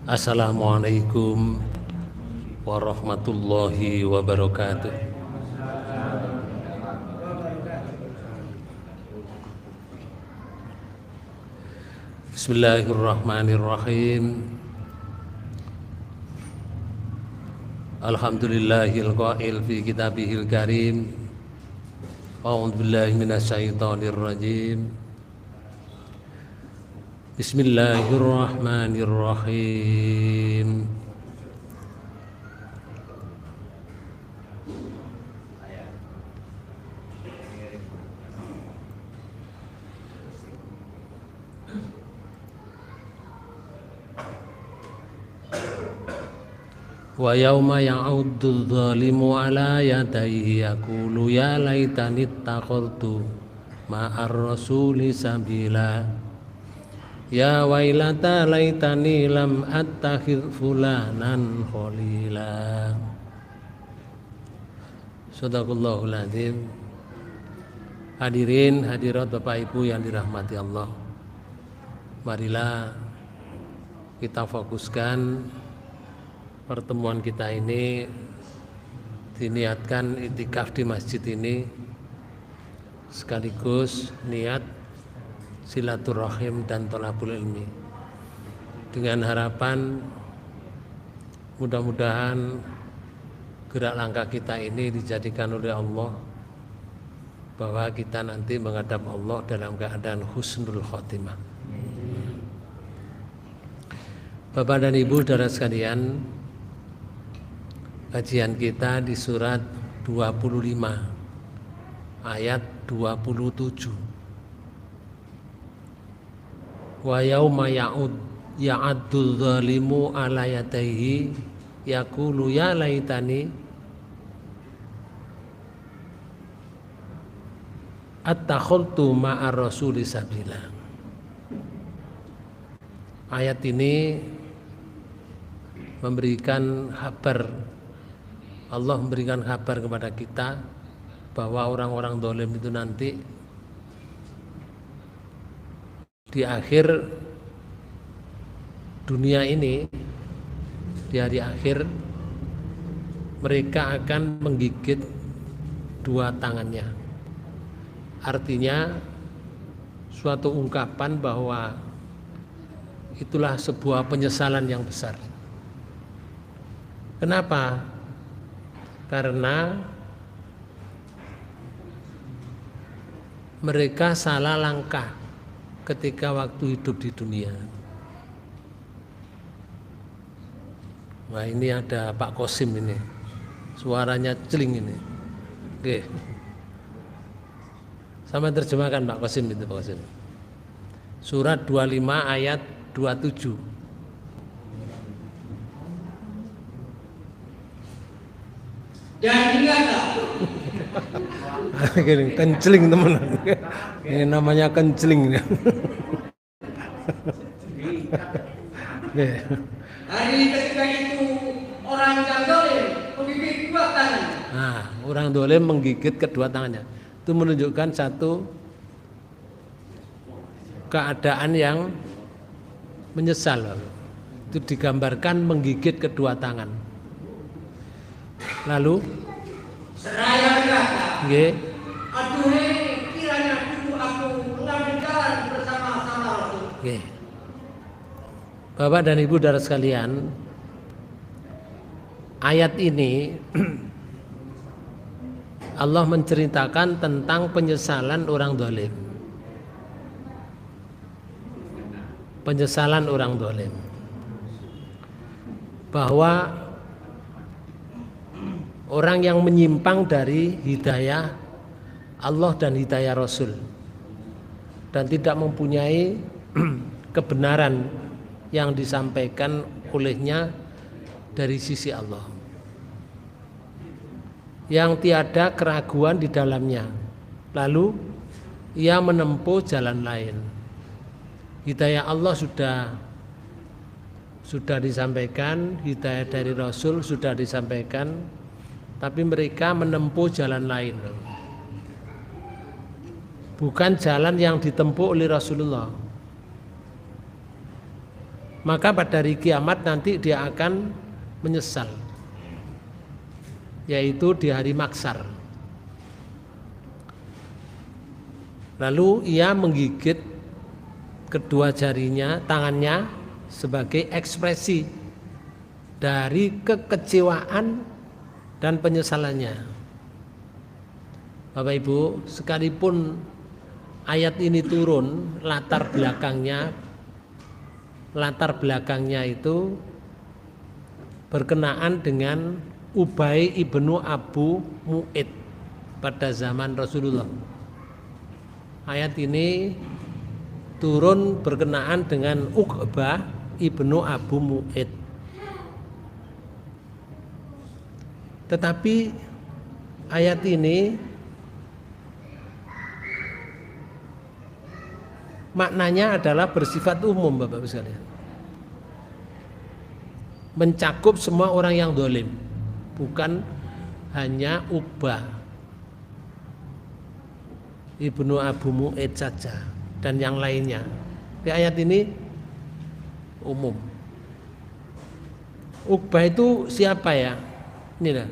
Assalamualaikum warahmatullahi wabarakatuh. Bismillahirrahmanirrahim. Alhamdulillahil qail fi kitabihil karim. A'udzu billahi minasyaitonir rajim. Bismillahirrahmanirrahim. Wa yauma ya'uddu dzalimu ala yadayhi yaqulu ya laitani ittakhadtu ma'ar rasuli sabila ya wailata laitani lam attakhidh fulanan khalila. Shadaqallahul adzim. Hadirin hadirat Bapak Ibu yang dirahmati Allah, marilah kita fokuskan pertemuan kita ini, diniatkan iktikaf di masjid ini sekaligus niat silaturahim dan thalabul ilmi, dengan harapan mudah-mudahan gerak langkah kita ini dijadikan oleh Allah bahwa kita nanti menghadap Allah dalam keadaan husnul khotimah. Bapak dan Ibu saudara sekalian, kajian kita di surat 25 ayat 27. Wa yauma ya'addu dzalimu ala yadayhi yaqulu ya laitani attakhadtu ma'ar rasuli sabila. Ayat ini memberikan kabar, Allah memberikan kabar kepada kita bahwa orang-orang zalim itu nanti di akhir dunia ini, di hari akhir, mereka akan menggigit dua tangannya. Artinya suatu ungkapan bahwa itulah sebuah penyesalan yang besar. Kenapa? Karena mereka salah langkah ketika waktu hidup di dunia. Wah, ini ada Pak Kosim ini, suaranya celing ini. Oke, sama terjemahkan Pak Kosim itu, Pak Kosim. Surat 25 ayat 27. Dan ingatlah, kenceling teman, ini namanya kenceling. hari ketika itu orang yang zalim menggigit dua tangan. Nah, orang zalim menggigit kedua tangannya. Itu menunjukkan satu keadaan yang menyesal. Itu digambarkan menggigit kedua tangan. Lalu seraya berkata, nggih, aduhai kiranya dulu aku mengambil jalan bersama-sama Rasul. nggih. Bapak dan Ibu saudara sekalian, ayat ini Allah menceritakan tentang penyesalan orang zalim. Penyesalan orang zalim. Bahwa orang yang menyimpang dari hidayah Allah dan hidayah Rasul dan tidak mempunyai kebenaran yang disampaikan olehnya dari sisi Allah, yang tiada keraguan di dalamnya, lalu ia menempuh jalan lain. Hidayah Allah sudah disampaikan, hidayah dari Rasul sudah disampaikan, tapi mereka menempuh jalan lain, bukan jalan yang ditempuh oleh Rasulullah. maka pada hari kiamat nanti dia akan menyesal, yaitu di hari maksar. Lalu ia menggigit kedua jarinya, tangannya sebagai ekspresi dari kekecewaan dan penyesalannya. Bapak Ibu, sekalipun ayat ini turun, latar belakangnya itu berkenaan dengan Ubay ibnu Abu Mu'id pada zaman Rasulullah. Ayat ini turun berkenaan dengan Uqbah ibnu Abu Mu'id. Tetapi ayat ini maknanya adalah bersifat umum, Bapak-Ibu sekalian. Mencakup semua orang yang dolim, bukan hanya Uqbah ibnu Abu Mu'id saja dan yang lainnya. Di ayat ini umum. Uqbah itu siapa ya? Ini dah.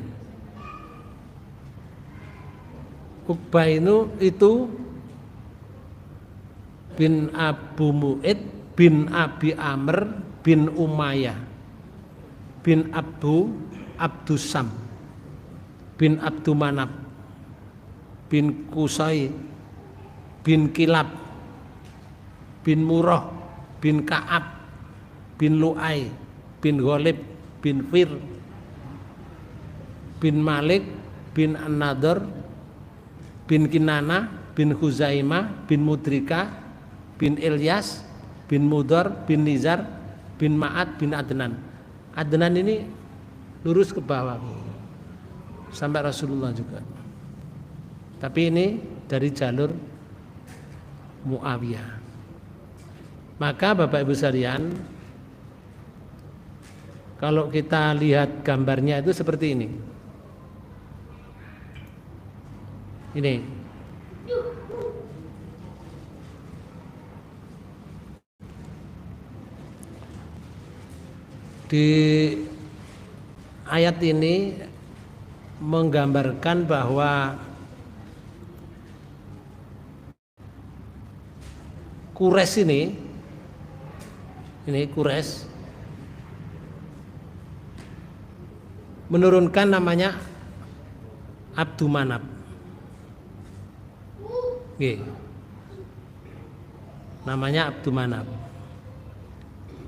Uqbah itu bin Abu Mu'id bin Abi Amr bin Umayyah bin Abdusam bin Abdumanab bin Qusay bin Kilab bin Murrah bin Ka'ab bin Lu'ay bin Ghalib bin Fir bin Malik bin An-Nadhr bin Kinana bin Huzaimah bin Mudrika bin Ilyas bin Mudhar bin Nizar bin Ma'ad bin Adnan. Adnan ini lurus ke bawah sampai Rasulullah juga. Tapi ini dari jalur Muawiyah. Maka Bapak Ibu sekalian, kalau kita lihat gambarnya itu seperti ini. Ini. Di ayat ini menggambarkan bahwa Quraisy ini Quraisy menurunkan namanya Abdu Manab. Namanya Abdu Manab.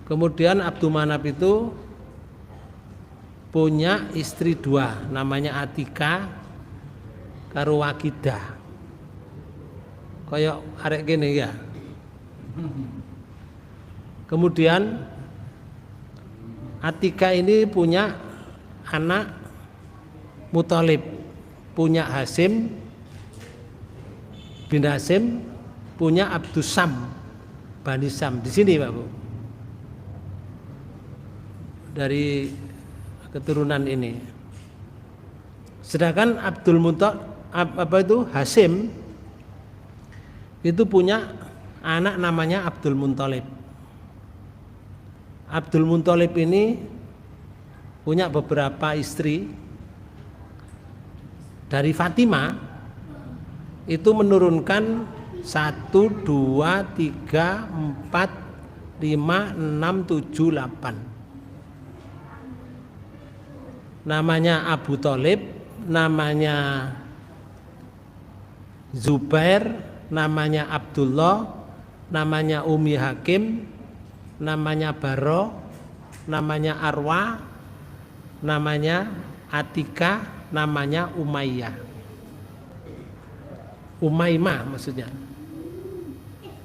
Kemudian Abdu Manab itu punya istri dua, namanya Atika karo Wakidah. Kayak arek gini ya. Kemudian Atika ini punya anak Muthalib, punya Hasim bin Hasim, punya Abdusam Bani Sam. Di sini Pak Bu, dari keturunan ini. Sedangkan Abdul Muthalib Hasim itu punya anak namanya Abdul Muthalib. Abdul Muthalib ini punya beberapa istri. Dari Fatimah itu menurunkan 1, 2, 3, 4, 5, 6, 7, 8. Namanya Abu Thalib, namanya Zubair, namanya Abdullah, namanya Ummi Hakim, namanya Barro, namanya Arwa, namanya Atika, namanya Umayyah. Umaymah maksudnya.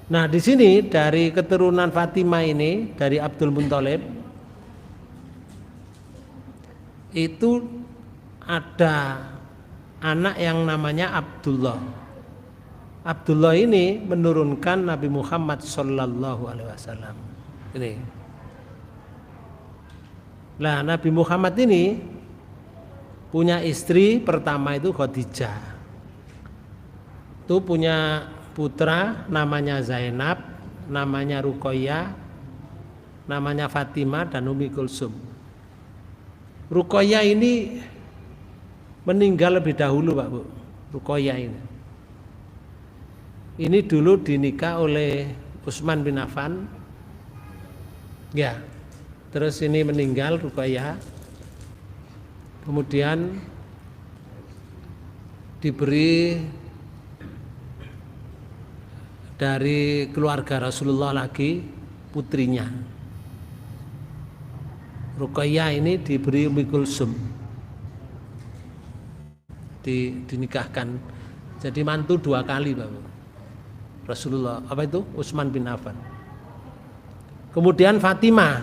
Nah, di sini dari keturunan Fatimah ini, dari Abdul Muthalib itu ada anak yang namanya Abdullah. Abdullah ini menurunkan Nabi Muhammad sallallahu alaihi wasallam. Ini. Nah, Nabi Muhammad ini punya istri pertama itu Khadijah. Itu punya putra namanya Zainab, namanya Ruqayyah, namanya Fatimah dan Ummi Kulsum. Ruqayyah ini meninggal lebih dahulu, Pak Bu. Ruqayyah ini. Ini dulu dinikah oleh Utsman bin Affan. Ya. Terus ini meninggal Ruqayyah. Kemudian diberi dari keluarga Rasulullah lagi putrinya. Ruqayyah ini diberi Ummi Kulsum. Dinikahkan. Jadi mantu 2 kali, Bapak. Rasulullah, apa itu? Utsman bin Affan. Kemudian Fatimah.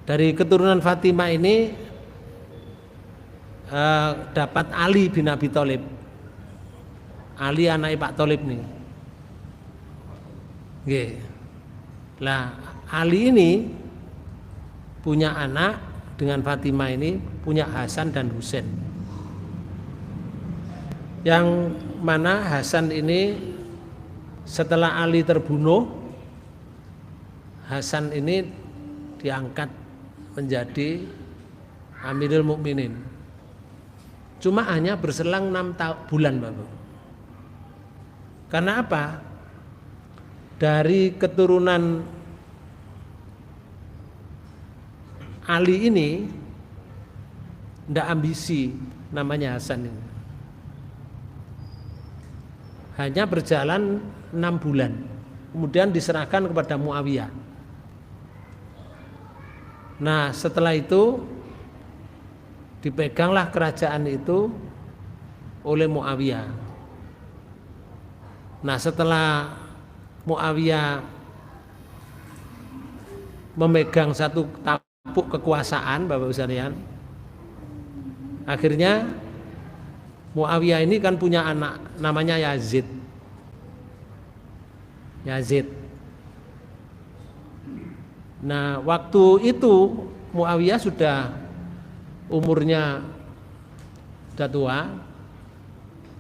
Dari keturunan Fatimah ini dapat Ali bin Abi Thalib. Ali anak Pak Thalib nih. Nggih. Lah, Ali ini punya anak dengan Fatimah ini, punya Hasan dan Husain. Yang mana Hasan ini setelah Ali terbunuh, Hasan ini diangkat menjadi Amirul Mukminin. Cuma hanya berselang 6 bulan, Bapak. Karena apa? Dari keturunan Ali ini tidak ambisi, namanya Hasan ini. Hanya berjalan 6 bulan. Kemudian diserahkan kepada Muawiyah. Nah, setelah itu dipeganglah kerajaan itu oleh Muawiyah. Nah, setelah Muawiyah memegang satu tampuk kekuasaan, Bapak sekalian, akhirnya Muawiyah ini kan punya anak namanya Yazid. Nah, waktu itu Muawiyah sudah umurnya sudah tua,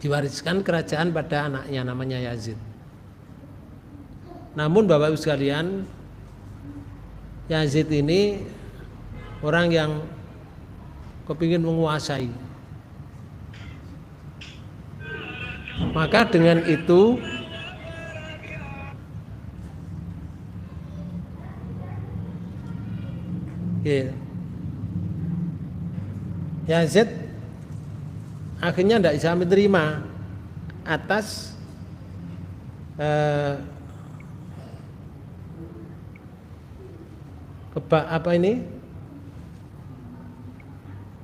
diwariskan kerajaan pada anaknya namanya Yazid. Namun Bapak Ibu sekalian, Yazid ini orang yang kepingin menguasai. Maka dengan itu Yazid akhirnya tidak bisa menerima atas apa ini,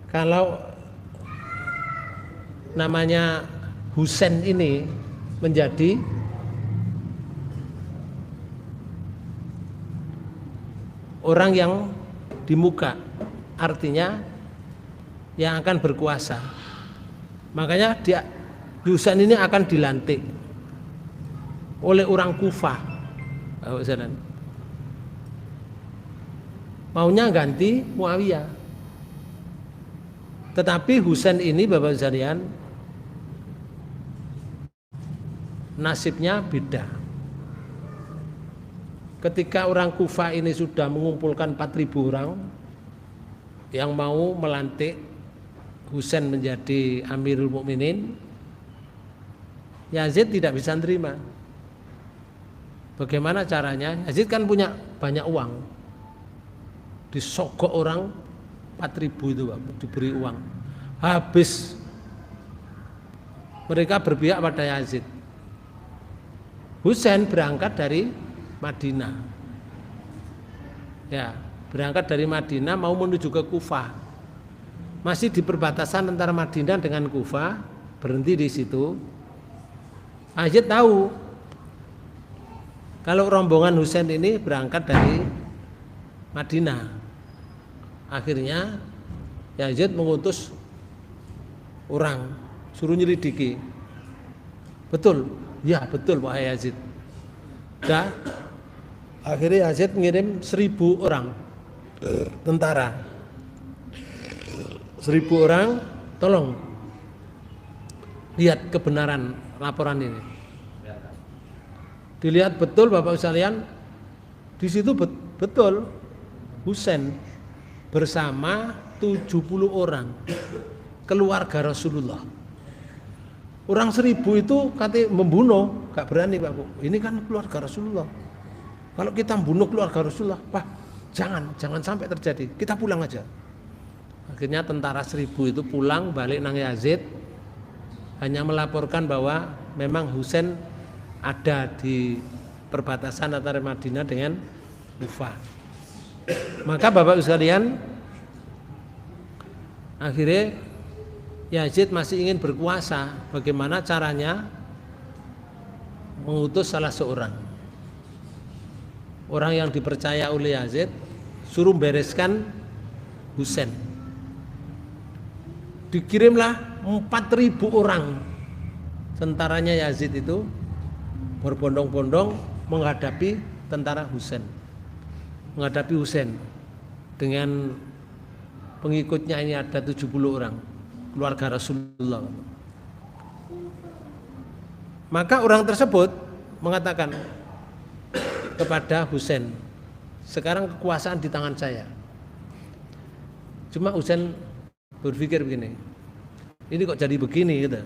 kalau namanya Husain ini menjadi orang yang di muka, artinya yang akan berkuasa. Makanya Husain ini akan dilantik oleh orang Kufah. Maunya ganti Muawiyah. Tetapi Husain ini, Bapak sekalian, nasibnya beda. Ketika orang Kufah ini sudah mengumpulkan 4.000 orang yang mau melantik Husain menjadi Amirul Mukminin, Yazid tidak bisa terima. Bagaimana caranya? Yazid kan punya banyak uang, disogok orang 4.000 itu, diberi uang. Habis mereka berpihak pada Yazid. Husain berangkat dari Madinah. Ya, berangkat dari Madinah mau menuju ke Kufah. Masih di perbatasan antara Madinah dengan Kufah, berhenti di situ. Yazid tahu kalau rombongan Husain ini berangkat dari Madinah. Akhirnya Yazid mengutus orang suruh nyelidiki. Betul? Ya, betul Pak Yazid. Dan akhirnya Yazid ngirim 1.000 orang tentara. 1.000 orang, tolong lihat kebenaran laporan ini. Dilihat betul Bapak sekalian, di situ Betul. Husain bersama 70 orang keluarga Rasulullah. Orang 1000 itu katanya membunuh, gak berani Pak Bu. Ini kan keluarga Rasulullah. Kalau kita membunuh keluarga Rasulullah, wah jangan sampai terjadi. Kita pulang aja. Akhirnya tentara 1000 itu pulang balik nang Yazid, hanya melaporkan bahwa memang Husain ada di perbatasan antara Madinah dengan Kufah. Maka Bapak sekalian, akhirnya Yazid masih ingin berkuasa. Bagaimana caranya? Mengutus salah seorang orang yang dipercaya oleh Yazid, suruh bereskan Husain. Dikirimlah 4.000 orang tentaranya Yazid itu berbondong-bondong menghadapi tentara Husain. Menghadapi Husain dengan pengikutnya ini ada 70 orang keluarga Rasulullah. Maka orang tersebut mengatakan kepada Husain, sekarang kekuasaan di tangan saya. Cuma Husain berpikir begini, ini kok jadi begini gitu.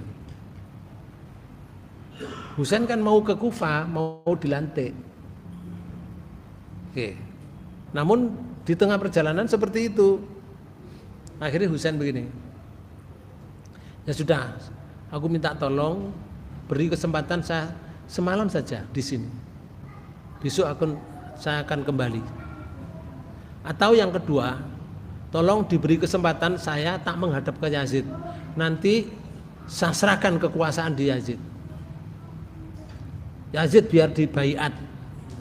Husain kan mau ke Kufah, mau dilantik. Oke. Namun di tengah perjalanan seperti itu, akhirnya Husain begini, ya sudah, aku minta tolong beri kesempatan saya semalam saja di sini. Besok saya akan kembali. Atau yang kedua, tolong diberi kesempatan saya tak menghadap ke Yazid. Nanti saya serahkan kekuasaan di Yazid. Yazid biar dibaiat,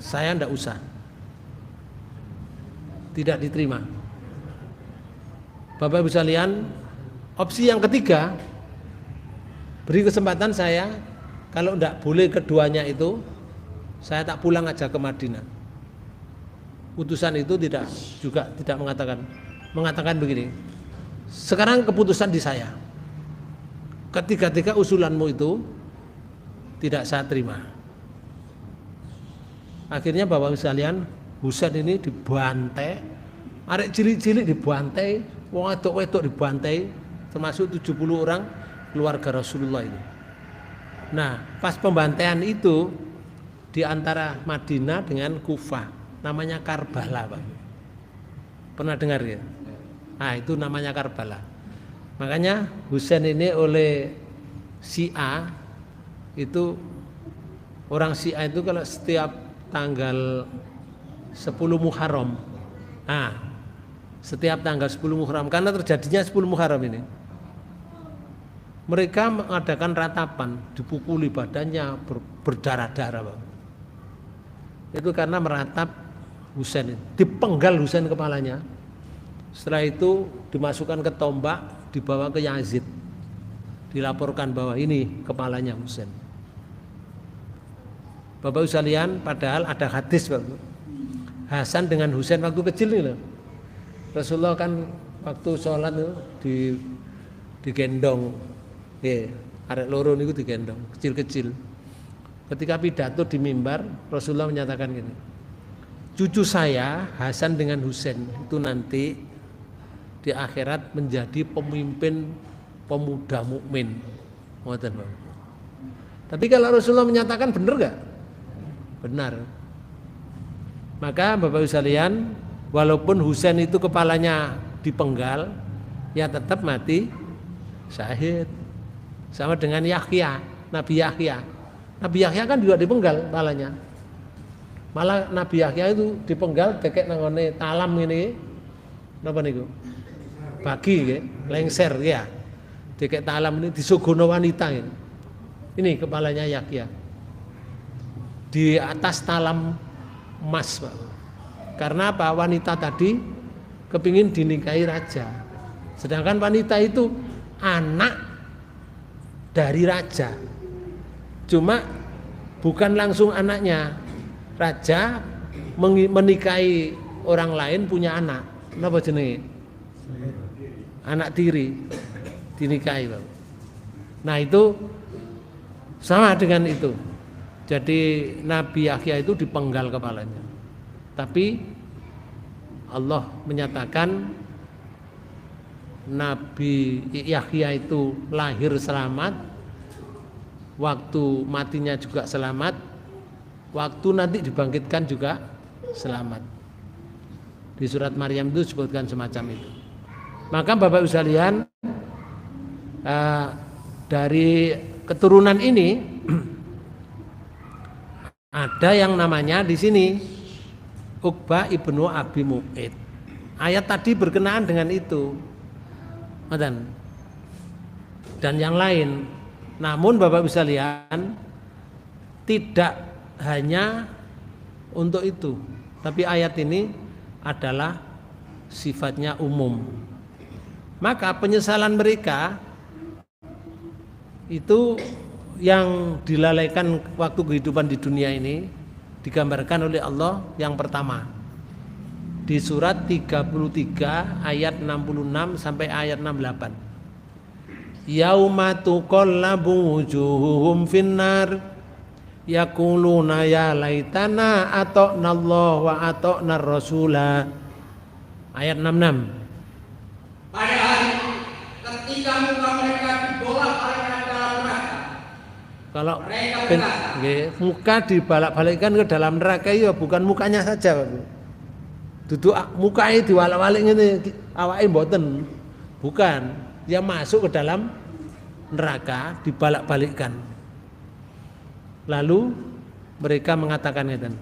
saya ndak usah. Tidak diterima. Bapak Ibu sekalian, opsi yang ketiga, beri kesempatan saya, kalau ndak boleh keduanya itu, saya tak pulang aja ke Madinah. Utusan itu tidak mengatakan begini, sekarang keputusan di saya. Ketiga-tiga usulanmu itu tidak saya terima. Akhirnya Bapak Ibu sekalian, Husain ini dibantai, arek cilik-cilik dibantai, wong wedok dibantai, termasuk 70 orang keluarga Rasulullah itu. Nah, pas pembantaian itu di antara Madinah dengan Kufah, namanya Karbala, Pak. Pernah dengar ya? Nah, itu namanya Karbala. Makanya Husain ini oleh Syiah itu, orang Syiah itu kalau setiap tanggal 10 Muharram, setiap tanggal 10 Muharram, karena terjadinya 10 Muharram ini, mereka mengadakan ratapan, dipukuli badannya berdarah-darah, Pak. Itu karena meratap Husain, dipenggal Husain kepalanya. Setelah itu dimasukkan ke tombak, dibawa ke Yazid, dilaporkan bahwa ini kepalanya Husain. Bapak Ibu sekalian, padahal ada hadis, Pak. Hasan dengan Husain waktu kecil nih loh. Rasulullah kan waktu sholat itu digendong, arek loro niku digendong, kecil-kecil. Ketika pidato di mimbar, Rasulullah menyatakan gini, cucu saya Hasan dengan Husain itu nanti di akhirat menjadi pemimpin pemuda mukmin. Tapi kalau Rasulullah menyatakan benar gak? Benar. Maka Bapak Ibu sekalian, walaupun Husain itu kepalanya dipenggal, ya tetap mati syahid. Sama dengan Yahya, Nabi Yahya. Nabi Yahya kan juga dipenggal kepalanya. Malah Nabi Yahya itu dipenggal dekek nangone talam ini. Napa niku? Bagi lengser ya. Dekek talam ini disugono wanita ini. Ini kepalanya Yahya. Di atas talam emas, Pak. Karena apa? Wanita tadi kepingin dinikahi raja. Sedangkan wanita itu anak dari raja. Cuma bukan langsung anaknya. Raja menikahi orang lain punya anak. Napa jenenge? Anak tiri dinikahi, Pak. Nah, itu sama dengan itu. Jadi Nabi Yahya itu dipenggal kepalanya. Tapi Allah menyatakan Nabi Yahya itu lahir selamat, waktu matinya juga selamat, waktu nanti dibangkitkan juga selamat. Di surat Maryam itu disebutkan semacam itu. Maka Bapak Ibu sekalian, dari keturunan ini ada yang namanya di sini Uqbah ibnu Abi Mu'id. Ayat tadi berkenaan dengan itu. Dan yang lain. Namun Bapak bisa lihat, tidak hanya untuk itu, tapi ayat ini adalah sifatnya umum. Maka penyesalan mereka itu yang dilalaikan waktu kehidupan di dunia ini digambarkan oleh Allah yang pertama di surat 33 ayat 66 sampai ayat 68. Yauma tuqallabu wujuhuhum finnar yaquluna ya laitana ata'na Allah wa ata'na rasula. Ayat 66. Pada hari ketika muka mereka dibolak-balikkan dalam neraka. Kalau Mereka berkata, muka dibalak-balikkan ke dalam neraka ya bukan mukanya saja, duduk mukanya diwalak-walik ngene awake mboten. Bukan, dia masuk ke dalam neraka dibalak-balikkan. Lalu mereka mengatakan ngeten.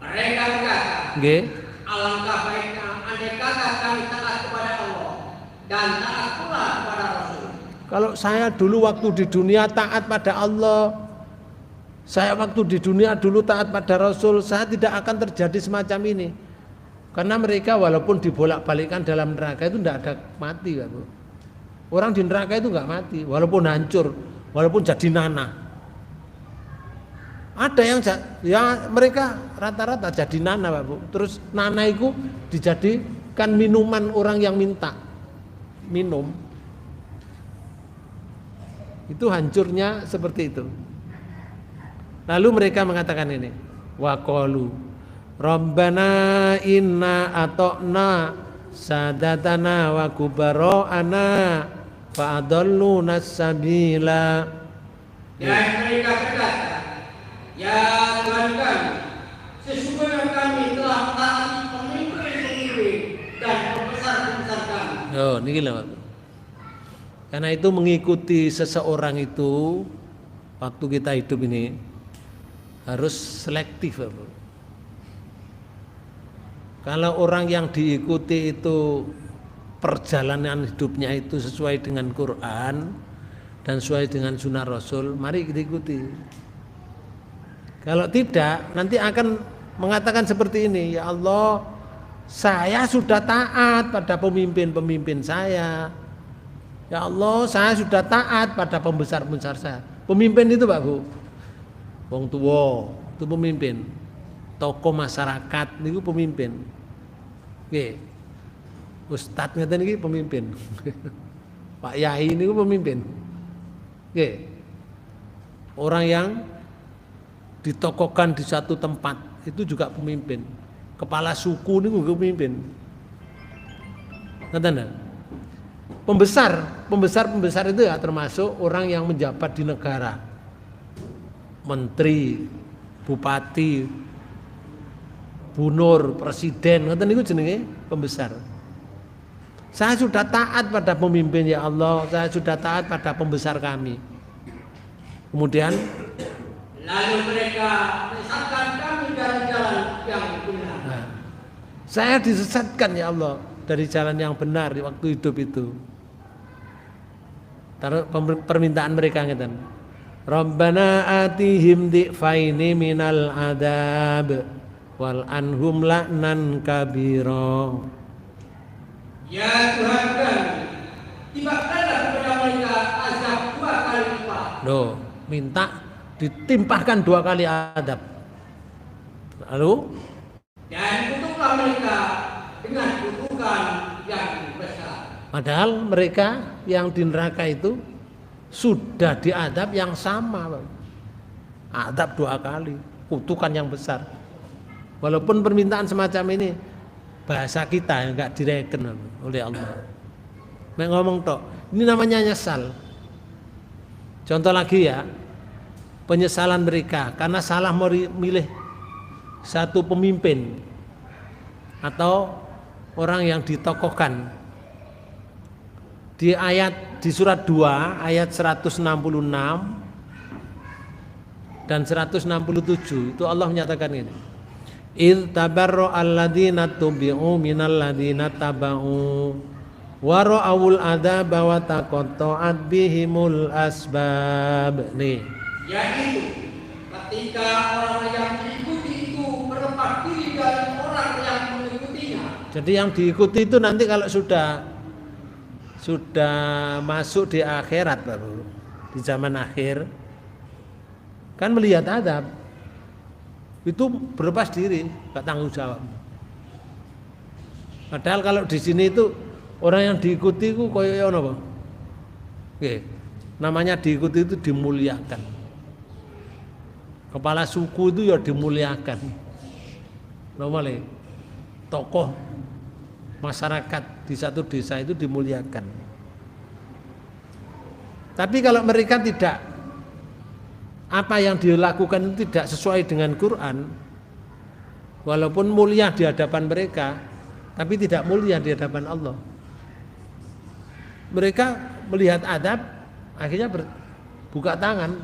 mereka berkata, Nggih. alangkah baiknya andai kata kami taat kepada Allah dan taat pula kepada Rasul. Kalau saya dulu waktu di dunia taat pada Allah, saya waktu di dunia dulu taat pada Rasul, saya tidak akan terjadi semacam ini. Karena mereka walaupun dibolak-balikkan dalam neraka itu tidak ada mati, Pak. Orang di neraka itu nggak mati, walaupun hancur, walaupun jadi nanah. Ada yang ya mereka rata-rata jadi nanah, Pak Bu. Terus nanah itu dijadikan minuman orang yang minta minum. Itu hancurnya seperti itu. Lalu mereka mengatakan ini, waqalu Rabbana inna ata'na sadatana wa kubara'ana fa'adalluna sabila. Dan mereka berkata, ya Tuhan kami, sesungguhnya kami telah taati pemimpin-pemimpin dan pembesar-pembesar kami. Oh, niki lho, Pak. Karena itu mengikuti seseorang itu waktu kita hidup ini harus selektif, Pak. Kalau orang yang diikuti itu perjalanan hidupnya itu sesuai dengan Quran dan sesuai dengan sunnah Rasul, mari kita ikuti. Kalau tidak, nanti akan mengatakan seperti ini, ya Allah, saya sudah taat pada pemimpin-pemimpin saya. Ya Allah, saya sudah taat pada pembesar-pembesar saya. Pemimpin itu Pak Bu, wong tua itu pemimpin. Tokoh masyarakat niku pemimpin. Nggih. Ustadz ngeten iki pemimpin. Pak Yai niku pemimpin. Nggih. Orang yang ditokohkan di satu tempat itu juga pemimpin. Kepala suku niku pemimpin. Ngeten. Pembesar itu ya termasuk orang yang menjabat di negara. Menteri, bupati, bunur, presiden, ngoten niku jenenge pembesar. Saya sudah taat pada pemimpin ya Allah, saya sudah taat pada pembesar kami. Kemudian lalu mereka menyesatkan kami dari jalan yang benar. Saya disesatkan ya Allah dari jalan yang benar di waktu hidup itu. Taruh permintaan mereka ngeten. Rabbana atihim difaini minal adab wal anhum la'nan kabira. Ya Tuhan kami, timpakanlah kepada mereka azab 2 kali lipat. Loh, minta ditimpahkan 2 kali adab. Lalu Dan kutuklah mereka dengan kutukan yang besar. padahal mereka yang di neraka itu sudah diadab yang sama, Pak. Adab 2 kali, kutukan yang besar. Walaupun permintaan semacam ini, bahasa kita yang enggak direken oleh Allah. Mek ngomong tok, ini namanya nyesal. Contoh lagi ya, penyesalan mereka karena salah memilih satu pemimpin atau orang yang ditokohkan. Di surat 2 ayat 166 dan 167 itu Allah menyatakan ini. Idz tabarra alladziina tubi'u minal ladziina taba'u wa ra'awul adzaba wa taqatta'at bihimul asbab. Nih. Yaitu ketika orang yang diikuti itu berlepas diri dari orang yang mengikutinya. Jadi yang diikuti itu nanti kalau sudah masuk di akhirat baru di zaman akhir kan melihat adab itu berlepas diri, nggak tanggung jawab. Padahal kalau di sini itu orang yang diikuti itu koyo apa? Oke, namanya diikuti itu dimuliakan. Kepala suku itu ya dimuliakan. Namanya tokoh masyarakat di satu desa itu dimuliakan. Tapi kalau mereka tidak, apa yang dilakukan itu tidak sesuai dengan Quran, walaupun mulia di hadapan mereka, tapi tidak mulia di hadapan Allah. Mereka melihat adab, akhirnya buka tangan.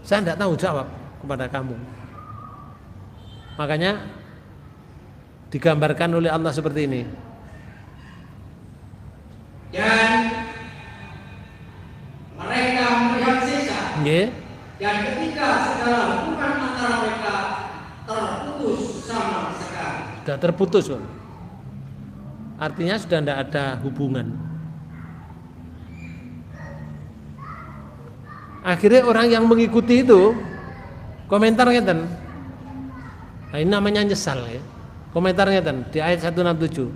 Saya tidak tahu jawab kepada kamu. Makanya digambarkan oleh Allah seperti ini. Dan mereka melihat siksa. Yeah. Dan ketika segala hubungan antara mereka terputus sama sekali. Sudah terputus, Bang. Artinya sudah tidak ada hubungan. Akhirnya orang yang mengikuti itu komentar ngeten. Nah, ini namanya nyesal ya. Komentarnya di ayat 167.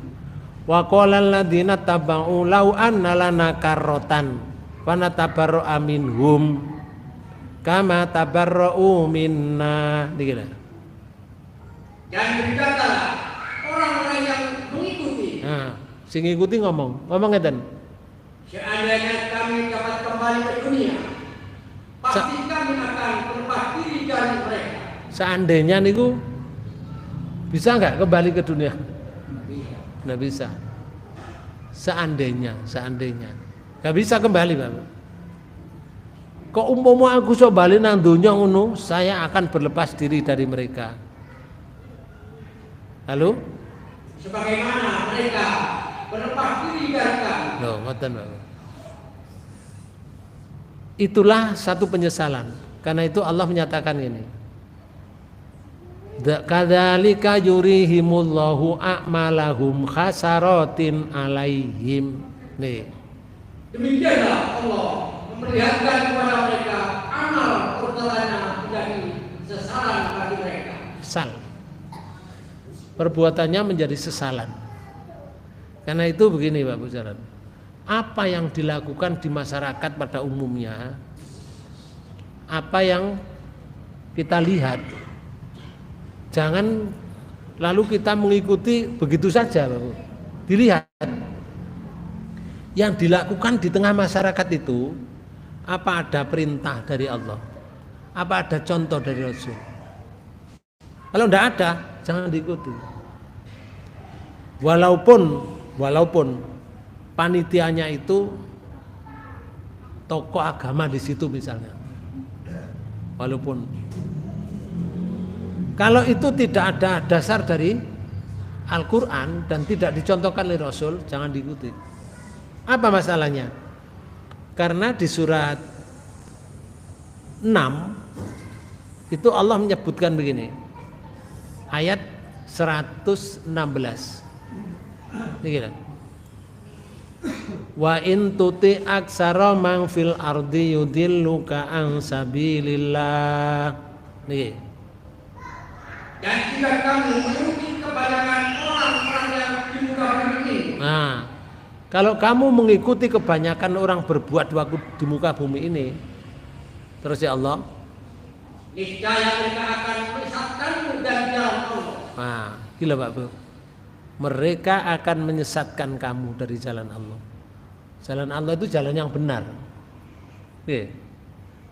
Wa qala alladziina taba'u law anna lana karrotan wa natabarra'a minhum kama tabarra'u minna. Dikira. Dan berkatalah orang-orang yang mengikuti. Nah, sing ngikuti ngomong ngeten. Seandainya kami dapat kembali ke dunia, pasti kami akan berlepas diri dari mereka. Seandainya niku bisa nggak kembali ke dunia? Nggak bisa. Seandainya nggak bisa kembali, Bapak. Kok umpama aku so bali nang donya ngono, saya akan berlepas diri dari mereka. Halo? Sebagaimana mereka berlepas diri dari kami. Loh, ngoten, Bapak. Itulah satu penyesalan. Karena itu Allah menyatakan ini. Kadzalika yurihimullahu a'malahum khasaratin alaihim. Nih. Demikianlah Allah memperlihatkan kepada mereka amal perbuatannya menjadi sesalan bagi mereka. Sal. Perbuatannya menjadi sesalan. Karena itu begini, Pak Bujaran. Apa yang dilakukan di masyarakat pada umumnya, apa yang kita lihat, jangan lalu kita mengikuti begitu saja, Bapak. Dilihat yang dilakukan di tengah masyarakat itu, apa ada perintah dari Allah, apa ada contoh dari Rasul. Kalau tidak ada, jangan diikuti. Walaupun panitianya itu tokoh agama di situ misalnya, walaupun kalau itu tidak ada dasar dari Al-Quran dan tidak dicontohkan oleh Rasul, jangan diikuti. Apa masalahnya? Karena di surat 6 itu Allah menyebutkan begini, ayat 116. Ini kira. Wa in tuti aksara man fil ardi yudilluka an sabilillah. Nih. Dan jika kamu mengikuti kebanyakan orang-orang yang di muka bumi ini. Nah, kalau kamu mengikuti kebanyakan orang berbuat di muka bumi ini, terus ya Allah, niscaya mereka akan menyesatkanmu dari jalan Allah. nah, gila Pak Bu. mereka akan menyesatkan kamu dari jalan Allah. Jalan Allah itu jalan yang benar. Oke.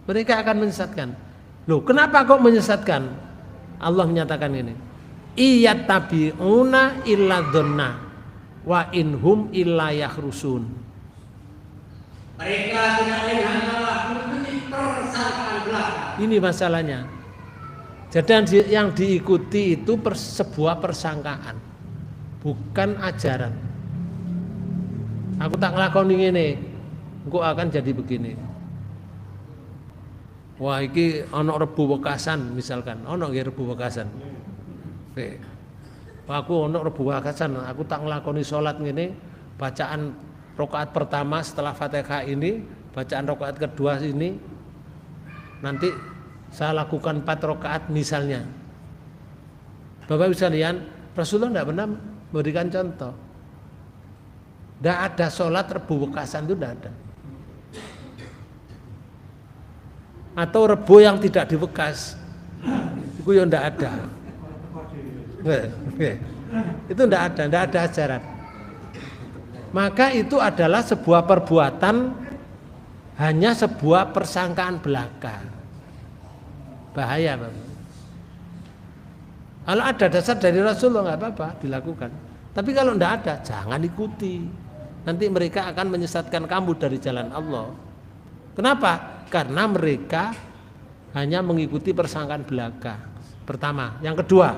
Mereka akan menyesatkan. Loh, kenapa kok menyesatkan? Allah menyatakan ini. Iyattabi'una illa dhanna wa inhum illa yakhrusun. Mereka tidak lain hanyalah mengikuti persangkaan belaka. Ini masalahnya. Jadi yang diikuti itu sebuah persangkaan, bukan ajaran. Aku tak nglakoni ngene, engko akan jadi begini. Wah, iki ana Rebu Wekasan misalkan, ana nggih Rebu Wekasan. Oke. Aku ana Rebu Wekasan, aku tak nglakoni salat ngene, bacaan rakaat pertama setelah Fatihah ini, bacaan rakaat kedua ini nanti saya lakukan 4 rakaat misalnya. Bapak Ibu sekalian, Rasulullah tidak pernah memberikan contoh. Tidak ada sholat Rebu Wekasan itu tidak ada. Atau Rebu yang tidak diwekas, itu yang tidak ada. Itu tidak ada ajaran. Maka itu adalah sebuah perbuatan, hanya sebuah persangkaan belaka. Bahaya, Bapak. Kalau ada dasar dari Rasulullah nggak apa-apa dilakukan. Tapi kalau tidak ada, jangan ikuti. Nanti mereka akan menyesatkan kamu dari jalan Allah. Kenapa? Karena mereka hanya mengikuti persangkaan belaka. Pertama, yang kedua.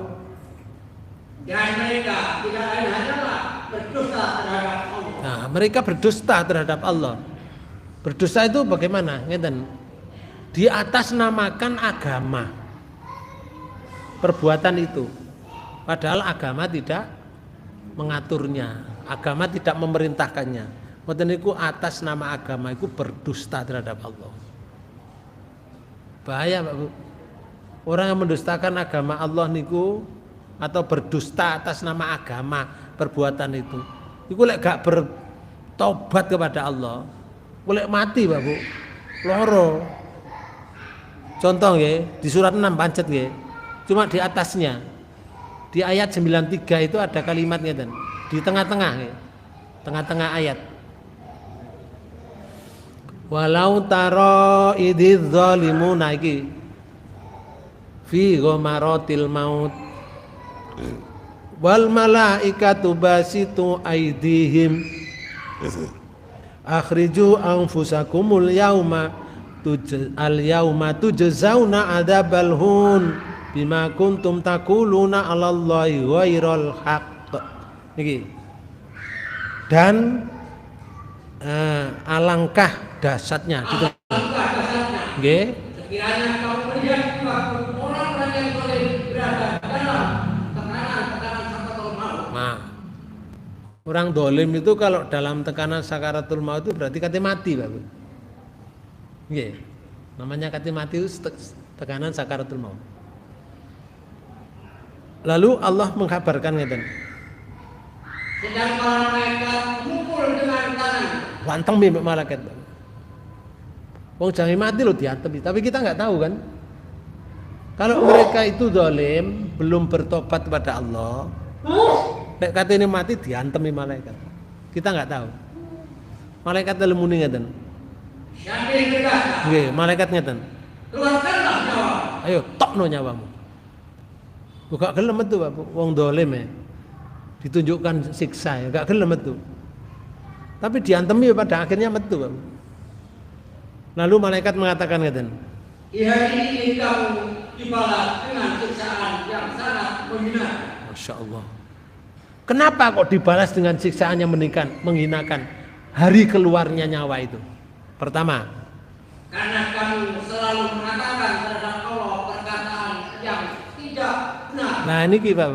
Dan mereka tidak lain hanyalah berdusta terhadap Allah. Nah, mereka berdusta terhadap Allah. Berdusta itu bagaimana? Ngeten. Di atas namakan agama. Perbuatan itu. Padahal agama tidak mengaturnya. Agama tidak memerintahkannya. Ngoten niku atas nama agama itu berdusta terhadap Allah. Bahaya, Pak Bu. Orang yang mendustakan agama Allah niku atau berdusta atas nama agama perbuatan itu. Iku lek gak bertobat kepada Allah, lek mati, Pak Bu. Loro. Contoh nggih, di surat 6 pancet nggih. Cuma di atasnya. Di ayat 93 itu ada kalimat ngeten. Di tengah-tengah nggih. Tengah-tengah ayat. Walau taro ididz zalimuna iki fi ghamaratil maut wal malaikatu basitu aidihim akhriju anfusakumul yauma tujzauna adzabal hun bima kuntum taquluna 'alallahi ghairal haqq. Niki. Dan alangkah dahsyatnya gitu. Alangkah dahsyatnya. Nggih. Sekiranya kamu melihat orang-orang yang boleh berada dalam tekanan sakaratul maut. Nah, orang dolim itu kalau dalam tekanan sakaratul maut itu berarti kate mati, Pak. Nggih. Namanya kate mati itu tekanan sakaratul maut. Lalu Allah mengkabarkan ngeten. Sedang para malaikat mukul dengan tangan. Wanteng mbek malaikat. Wong jange mati loh diantemi, tapi kita nggak tahu kan. Kalau mereka itu dolim, belum bertobat kepada Allah, nek katene mati diantemi malaikat. Kita nggak tahu. Malaikat telu muni ngeten. Siapa yang berkata? Nggih, malaikat ngeten. Keluarkanlah nyawa. Ayo tokno nyawamu. Gak gelem itu, Pak. Wong dolim ya. Ditunjukkan siksa ya, gak gelem itu. Tapi diantemi pada akhirnya metu, Pak. Lalu malaikat mengatakan ngeten. Di hari ini kamu dibalas dengan siksaan yang sangat menghinakan. Masya Allah. Kenapa kok dibalas dengan siksaan yang menghinakan hari keluarnya nyawa itu? Pertama, karena kamu selalu mengatakan terhadap Allah perkataan yang tidak benar. nah ini Pak,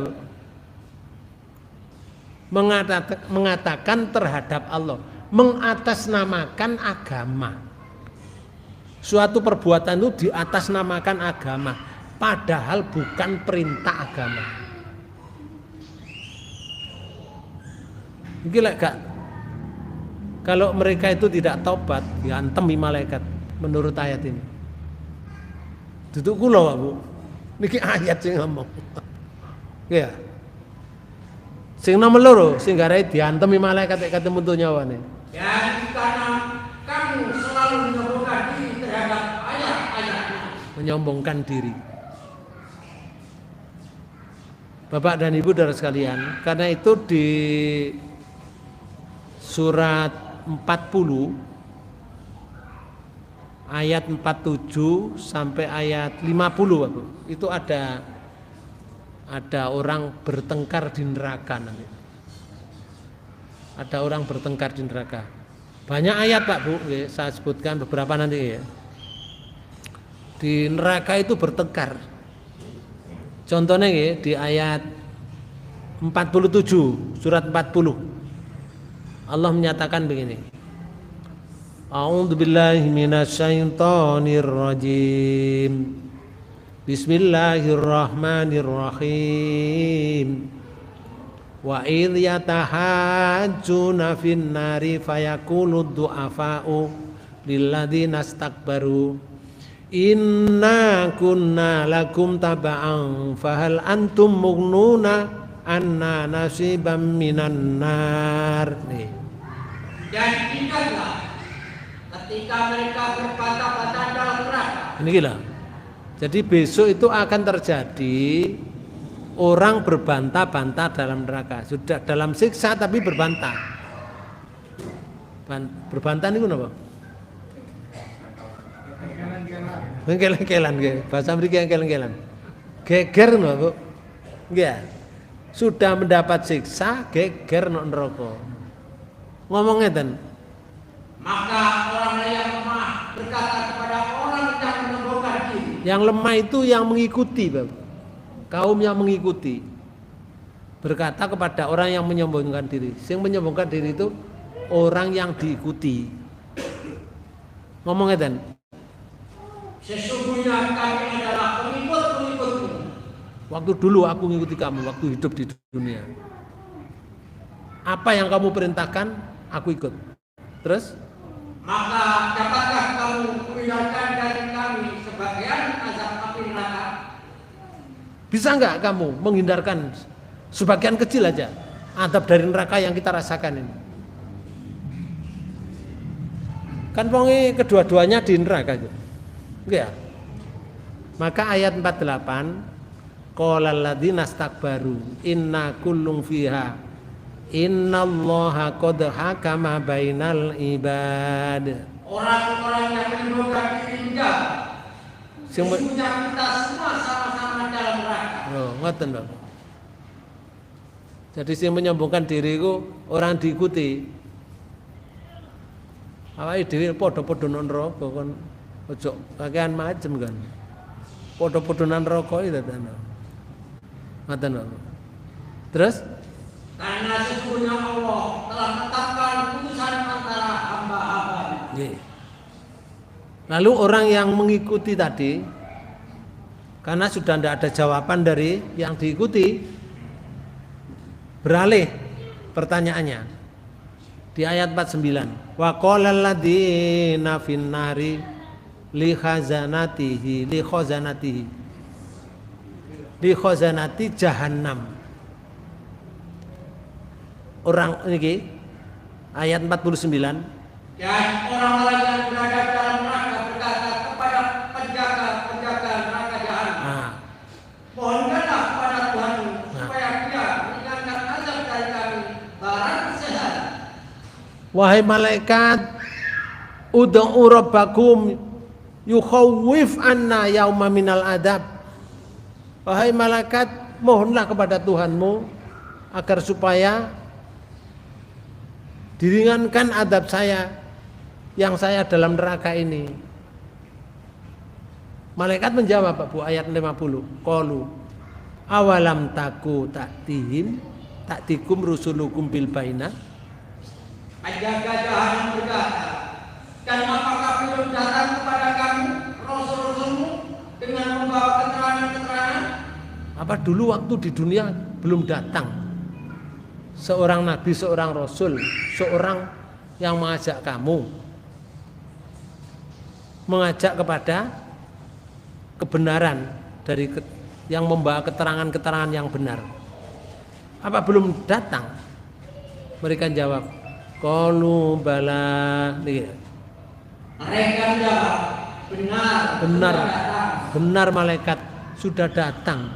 mengatakan terhadap Allah, mengatasnamakan agama. Suatu perbuatan itu diatasnamakan agama, padahal bukan perintah agama. Gila gak? Kalau mereka itu tidak tobat, diantemi malaikat menurut ayat ini. Duduk kula, Bu. Niki ayat sing ngomong. Ya. Sing nomor loro sing garai diantemi malaikat ketemu tuh nyawane. Dan karena kamu selalu menyombongkan diri terhadap ayat-ayatnya. Menyombongkan diri. Bapak dan Ibu saudara sekalian, karena itu di surat 40 ayat 47 sampai ayat 50 Bapak, itu ada orang bertengkar di neraka nanti. Ada orang bertengkar di neraka. Banyak ayat Pak Bu, saya sebutkan beberapa nanti ya. Di neraka itu bertengkar. Contohnya ya, di ayat 47, surat 40. Allah menyatakan begini. A'udzubillahi minasyaitonirrajim. Bismillahirrahmanirrahim. Wa idh yatahajjuna fin nari fayaqulu du'afa'u lilladzina istakbaru inna kunna lakum taba'an fahal antum mughnuna anna nasiban minan nar. Dan ingatlah ketika mereka berbantah-bantah dalam neraka. Ini gila. Jadi besok itu akan terjadi orang berbantah-bantah dalam neraka. Sudah dalam siksa tapi berbantah. Berbantah ini apa? Engkel-engkelan nggih. Bahasa mriki engkel-engkelan. Geger ngono, Bu. Nggih. Sudah mendapat siksa, geger nang neraka. Ngomong ngeten. Maka orang yang lemah berkata kepada orang yang menyombongkan diri. Yang lemah itu yang mengikuti, Bapak. Kaum yang mengikuti. Berkata kepada orang yang menyombongkan diri. Yang menyombongkan diri itu orang yang diikuti. Ngomong ngeten. Sesungguhnya kami adalah pengikut-pengikutmu. Waktu dulu aku mengikuti kamu, waktu hidup di dunia. Apa yang kamu perintahkan, aku ikut. Terus? Maka dapatkah kamu menghindarkan dari kami sebagian azab api neraka? Bisa enggak kamu menghindarkan sebagian kecil aja azab dari neraka yang kita rasakan ini? Kan pongi kedua-duanya di neraka gitu. Enggak ya? Maka ayat 48 qala alladzina istakbaru inna kullun fiha innallaha qad hakama bainal ibad. Orang-orang yang menyombongkan diri enggak. Sesungguhnya kita semua sama-sama dalam neraka. Oh, ngoten, Pak. Jadi sing menyombongkan diri itu orang diikuti. Awake dhewe padha-padha nang neraka kon ojo kakean macem kan. Padha-padha nang neraka iki dadane. Ngoten, Pak. Terus karena sesungguhnya Allah telah menetapkan putusan antara hamba-hambanya. Lalu orang yang mengikuti tadi, karena sudah tidak ada jawaban dari yang diikuti, beralih pertanyaannya di ayat 49. Wa qala alladziina fin nari li khazanati jahannam. Orang ini ayat 49. Dan orang-orang yang berada dalam neraka berkata kepada penjaga-penjaga neraka jahanam. Mohonkanlah kepada Tuhanmu supaya Dia meringankan azab dari kami barang sehat. Wahai malaikat, ud'u rabbakum yukhawwif anna yauma minal adab. Wahai malaikat, mohonlah kepada Tuhanmu agar supaya diringankan adab saya yang saya dalam neraka ini. Malaikat menjawab Pak Bu ayat 50. Qalu awalam taku ta'tikum rusulukum bil bainah. Penjaga jahanam berkata, dan apakah belum datang kepada kamu rasul-rasulmu dengan membawa keterangan-keterangan? Apa dulu waktu di dunia belum datang seorang nabi, seorang rasul, seorang yang mengajak kamu, mengajak kepada kebenaran dari yang membawa keterangan-keterangan yang benar. Apa belum datang? Mereka jawab, qalu bala. Mereka jawab, benar, benar malaikat sudah datang.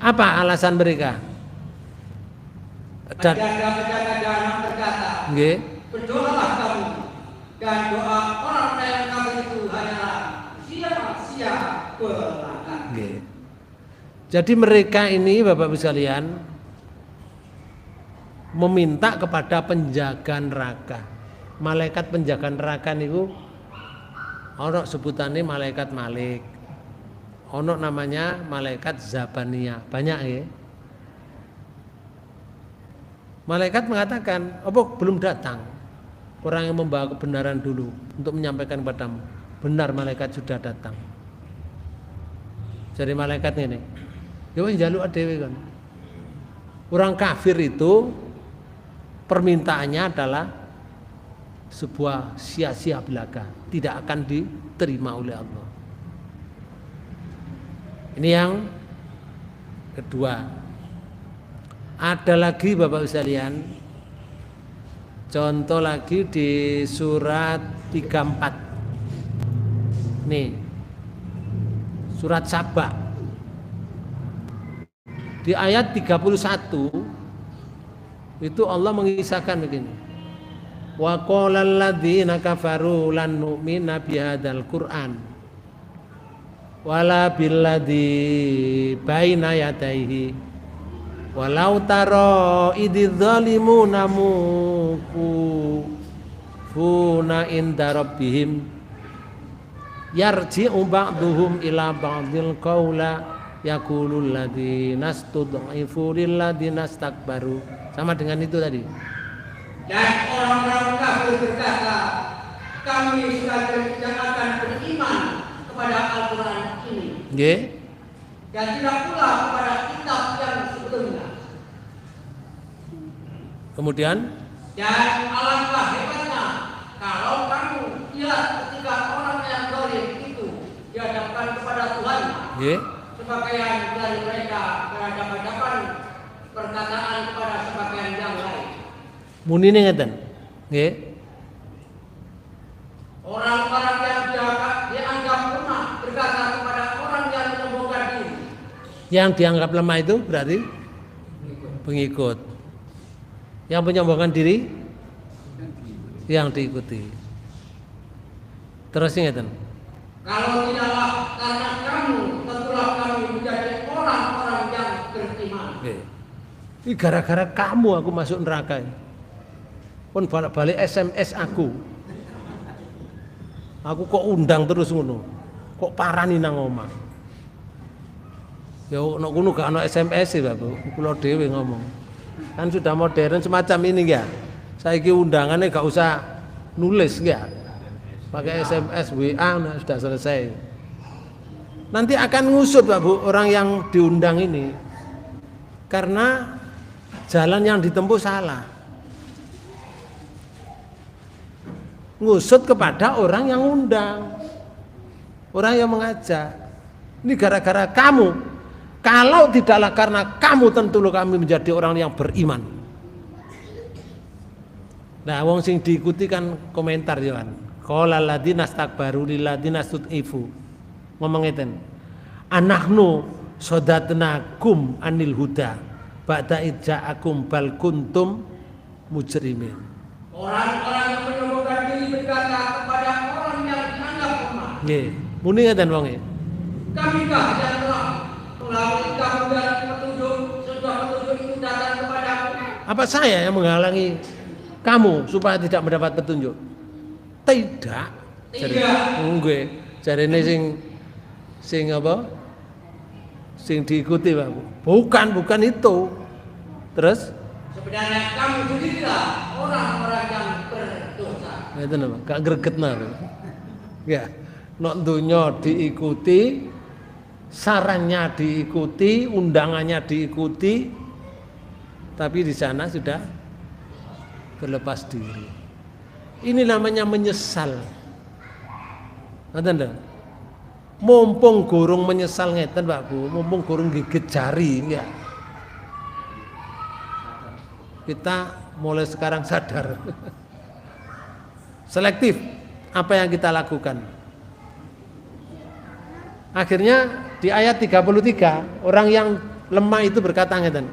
Apa alasan mereka? Penjaga-penjaga jahanam berkata, Nggih. berdoalah kamu, dan doa orang yang kamu itu hanyalah sia-sia belaka. Nggih. Jadi mereka ini Bapak Ibu sekalian meminta kepada penjaga neraka. Malaikat penjaga neraka niku ono sebutannya malaikat Malik. Ono namanya malaikat Zabaniyah. Banyak ya. Malaikat mengatakan, "Apa belum datang orang yang membawa kebenaran dulu untuk menyampaikan kepadamu." Benar, malaikat sudah datang. Jadi malaikat ini, ya wis njaluk dhewe kan. Orang kafir itu permintaannya adalah sebuah sia-sia belaka, tidak akan diterima oleh Allah. Ini yang kedua. Ada lagi Bapak Ibu sekalian, contoh lagi di surat 34. Nih, surat Saba. Di ayat 31 itu Allah mengisahkan begini. Wa qalal ladzina kafaru lan nu'mina bihadzal Qur'an wala billadzi baina yadayhi walau tara idz zalimuna mufuna inda rabbihim yarji'u ba'duhum ila ba'dil qawla yaqulul ladzina istud'ifu lil ladzina istakbaru. Sama dengan itu tadi. Dan orang-orang kafir berkata, kami sudah tidak akan beriman kepada Al-Quran ini. Nggih. Dan tidak pula kepada kitab yang sebelumnya. Kemudian Dan alangkah hebatnya kalau kamu lihat ketika orang yang zalim itu dihadapkan kepada Tuhan, nggih. sebagian dari mereka berhadapan perkataan kepada sebagian yang lain. Munine ngeten. Nggih. Orang-orang yang dianggap lemah berkata kepada orang yang menyombongkan diri. Yang dianggap lemah itu berarti pengikut. Yang menyombongkan diri yang diikuti. Terus ngeten. Kalau tidaklah karena kamu, tentulah kami menjadi orang-orang yang beriman. Nggih. Ini gara-gara kamu aku masuk neraka. Pun balik-balik SMS aku. Aku kok undang terus ngono. Kok parani nang omah. Ya nek ngono gak ana SMS e, Bapak. Kula dhewe ngomong. Kan sudah modern semacam ini ya. Saiki undangannya gak usah nulis ya. Pakai SMS, WA nah, sudah selesai. Nanti akan ngusut Pak Bu orang yang diundang ini. Karena jalan yang ditempuh salah. Ngusut kepada orang yang undang, orang yang mengajak. Ini gara-gara kamu. Kalau tidaklah karena kamu, tentu kami menjadi orang yang beriman. Nah, wong sing diikuti kan komentar Yohan. Qala alladziina istakbaru lil ladziina istud'ifu. Ngomong ngeten. Anahnu sodatnakum anil huda ba'da idza'akum bal kuntum mujrimin. Orang-orang yang menyombongkan diri berkata kepada orang yang dianggap lemah. Nggih, muni ngeten wonge. Kamikah yang telah menghalangi kamu dari petunjuk sesudah petunjuk itu datang kepadamu? Apa saya yang menghalangi kamu supaya tidak mendapat petunjuk? Tidak. Nggih, jarene sing apa? Sing diikuti, Pak. Bukan itu. Terus Sebenarnya kamu sendirilah orang-orang yang berdosa. itu nama, gak gregetna. Ya, nek donya diikuti, sarannya diikuti, undangannya diikuti, tapi di sana sudah berlepas diri. Ini namanya menyesal. Ngoten lho. Mumpung gurung menyesal ngeten Pak Bu, mumpung gurung gigit jari enggak. Kita mulai sekarang sadar. Selektif apa yang kita lakukan. Akhirnya di ayat 33 orang yang lemah itu berkata ngeten.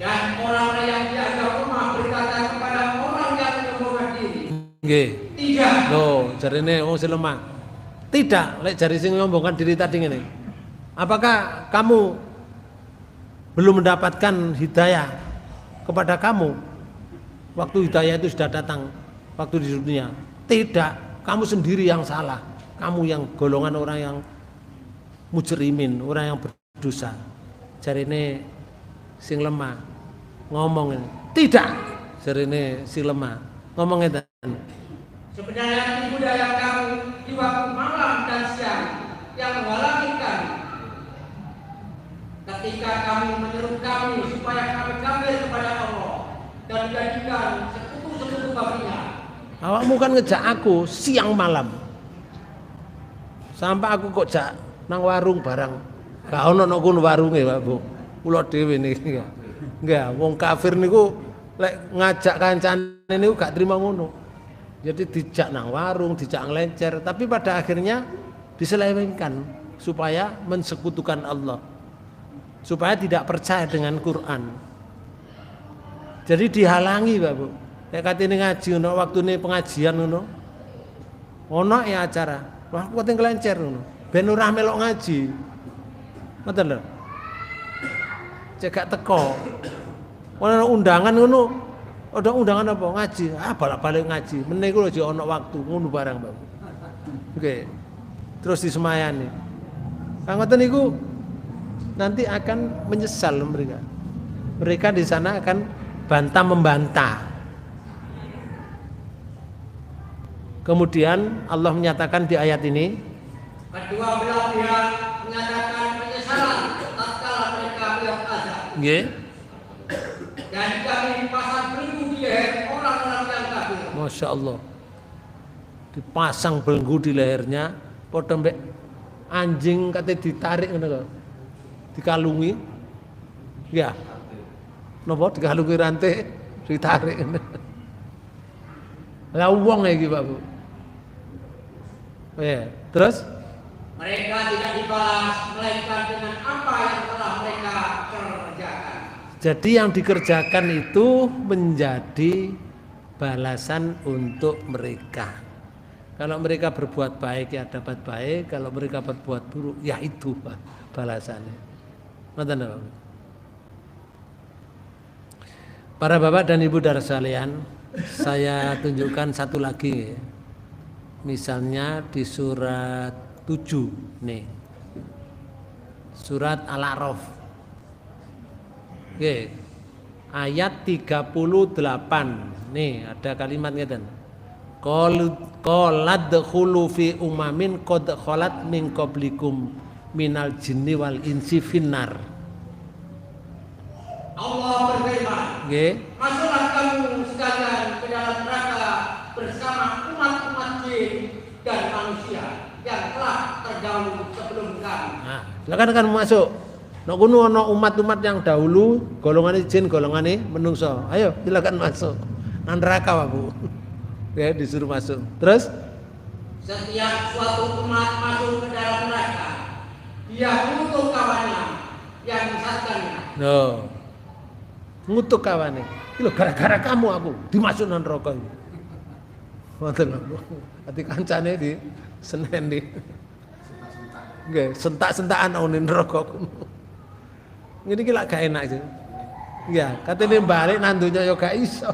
Dan orang yang dianggap lemah berkata kepada orang yang menyombongkan diri. Nggih. Tidak. Loh, jarine wong sing lemah. Tidak, lek jari sing menyombongkan diri tadi ngene. Apakah kamu belum mendapatkan hidayah kepada kamu? Waktu hidayah itu sudah datang waktu di dunia. Tidak, kamu sendiri yang salah. Kamu yang golongan orang yang mujrimin, orang yang berdosa. Jarine sing lemah ngomong ini. Tidak, jarine sing lemah ngomong ngeten. Sebenarnya tipu daya kamu di waktu malam dan siang yang menghalangi kami. Ketika kami menyeru kami supaya kami kembali kepada Allah dan dijadikan sekutu-sekutu baginya. Awakmu kan ngejak aku siang malam. Sampai aku kok jak nang warung barang. Gak ono nang kono warunge, Pak Bu. Kula dhewe niki. Enggak, wong kafir niku lek ngajak kancane niku gak trima ngono. Jadi dijak nang warung, dijak ngelencer, tapi pada akhirnya diselewengkan supaya mensekutukan Allah. Supaya tidak percaya dengan Quran. Jadi dihalangi, Pak Bu. Nek katene ngaji ngono, waktune pengajian ngono. Ono ya acara. Wah, kok ngelencer ngono. Ben ora melok ngaji. Ngoten lho. Cek gak teko. Ono undangan ngono. Ada undangan apa? Ngaji. Ah, balik-balik ngaji. Meneh iku lho ono waktu ngono barang, Pak. Oke. Terus disemayani. Kang ngoten niku nanti akan menyesal mereka. Mereka di sana akan bantah membantah. Kemudian Allah menyatakan di ayat ini, kedua belah pihak menyatakan penyesalan tatkala mereka melihat azab. nggih. Dan kami pasang belenggu di leher orang-orang yang kafir. Masya Allah. Dipasang belenggu di lehernya, padha mbek anjing kate ditarik ngono kok. Dikalungi. Ya. Napa dikalungi rantai ditarik. Lah wong iki, Pak Bu. Ya, terus Mereka tidak dibalas melainkan dengan apa yang telah mereka kerjakan. jadi yang dikerjakan itu menjadi balasan untuk mereka. Kalau mereka berbuat baik ya dapat baik, kalau mereka berbuat buruk ya itu balasannya. Ngoten lho. Para bapak dan ibu saudara sekalian, saya tunjukkan satu lagi. Misalnya di surat 7 nih. Surat Al-A'raf. Oke. Ayat 38. Nih, ada kalimat ngeten. Qad khulu fi umamin qad khalat min qablikum minal jinni wal insi finnar. Allah berfirman, Nggih. masuklah kamu sekalian ke dalam neraka bersama umat-umat jin dan manusia yang telah terdahulu sebelum kamu. Nah, silakan kan masuk. Nek kuno ana umat-umat yang dahulu, golongane jin, golongane menungso. Ayo, silakan masuk. Nang neraka, Pak Bu. Ya, disuruh masuk. Terus Setiap suatu umat masuk ke dalam neraka, dia mengutuk kawannya yang menyesatkannya. no. Ngutuk kawane. Iki lho gara-gara kamu aku dimasuk nang neraka iki. Ngoten lho. Ati kancane di Senen di. Nggih, sentak-sentakan nang neraka kuno. Ngene iki lak gak enak sih. Ya, katene balik nang donya ya gak iso.